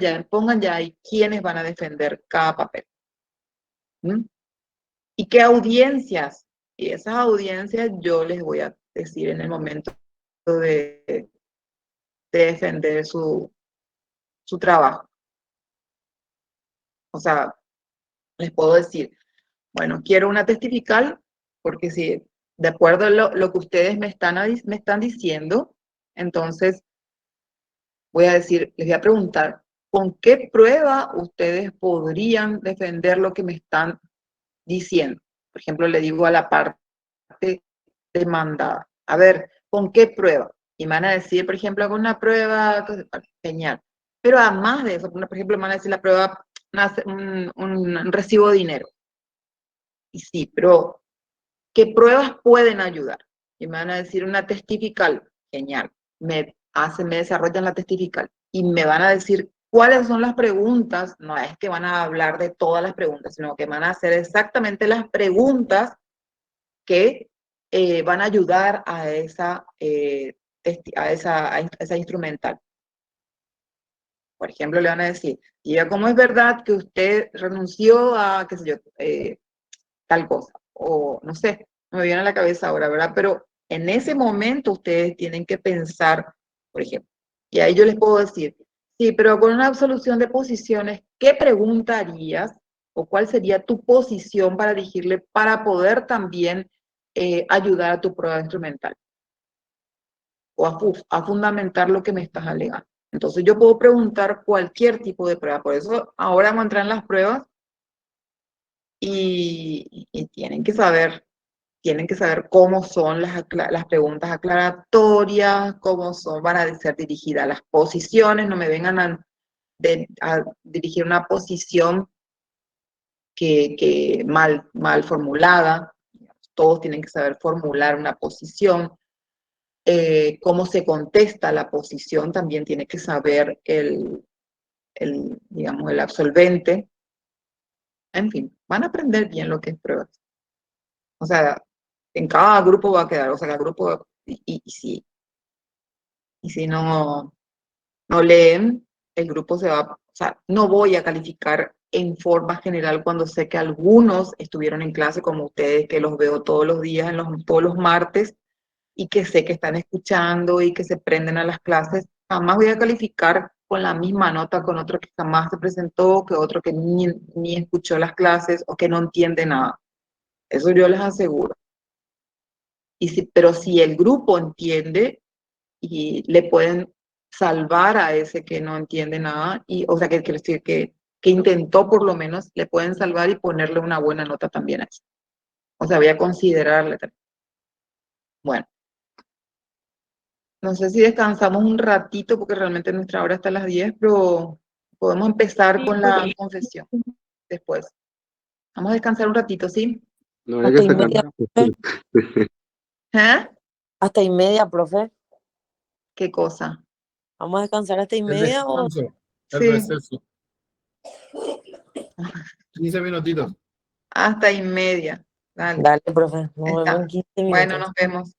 ya ahí quiénes van a defender cada papel. ¿Mm? Y qué audiencias. Y esas audiencias yo les voy a decir en el momento de defender su trabajo. O sea, les puedo decir, bueno, quiero una testifical, porque si de acuerdo a lo que ustedes me están diciendo, entonces voy a decir, les voy a preguntar, ¿con qué prueba ustedes podrían defender lo que me están diciendo? Por ejemplo, le digo a la parte demandada, a ver, ¿con qué prueba? Y me van a decir, por ejemplo, con una prueba, genial. Pero además de eso, por ejemplo, me van a decir la prueba, un recibo de dinero. Y sí, pero ¿qué pruebas pueden ayudar? Y me van a decir una testifical, genial. Me desarrollan la testifical y me van a decir cuáles son las preguntas. No es que van a hablar de todas las preguntas, sino que van a hacer exactamente las preguntas que van a ayudar a esa instrumental. Por ejemplo, le van a decir, y ya cómo es verdad que usted renunció a, qué sé yo, tal cosa, o no sé, no me viene a la cabeza ahora, ¿verdad? Pero en ese momento ustedes tienen que pensar, por ejemplo, y ahí yo les puedo decir, sí, pero con una absolución de posiciones, ¿qué pregunta harías o cuál sería tu posición para dirigirle para poder también ayudar a tu prueba instrumental o a fundamentar lo que me estás alegando? Entonces yo puedo preguntar cualquier tipo de prueba, por eso ahora vamos a entrar en las pruebas y tienen que saber cómo son las preguntas aclaratorias, cómo son, van a ser dirigidas las posiciones, no me vengan a dirigir una posición que mal formulada. Todos tienen que saber formular una posición. Cómo se contesta la posición también tiene que saber digamos, el absolvente. En fin, van a aprender bien lo que es pruebas. O sea, en cada grupo va a quedar, o sea, cada grupo, y si no leen, el grupo se va, o sea, no voy a calificar en forma general cuando sé que algunos estuvieron en clase como ustedes, que los veo todos los días, todos los martes, y que sé que están escuchando y que se prenden a las clases. Jamás voy a calificar con la misma nota con otro que jamás se presentó, que otro que ni escuchó las clases o que no entiende nada. Eso yo les aseguro. Pero si el grupo entiende y le pueden salvar a ese que no entiende nada, o sea, que intentó por lo menos, le pueden salvar y ponerle una buena nota también a eso. O sea, voy a considerarle también. Bueno, no sé si descansamos un ratito porque realmente nuestra hora está a las 10, pero podemos empezar con la confesión después. Vamos a descansar un ratito, ¿sí? No habría que Hasta y sacar. media, ¿Eh? hasta y media, profe. ¿Qué cosa? ¿Vamos a descansar hasta y El media o...? descanso, el Sí, receso. 15 minutitos. hasta y media. Dale, Dale, profe, nos vemos en está. 15 Bueno, minutos. nos vemos.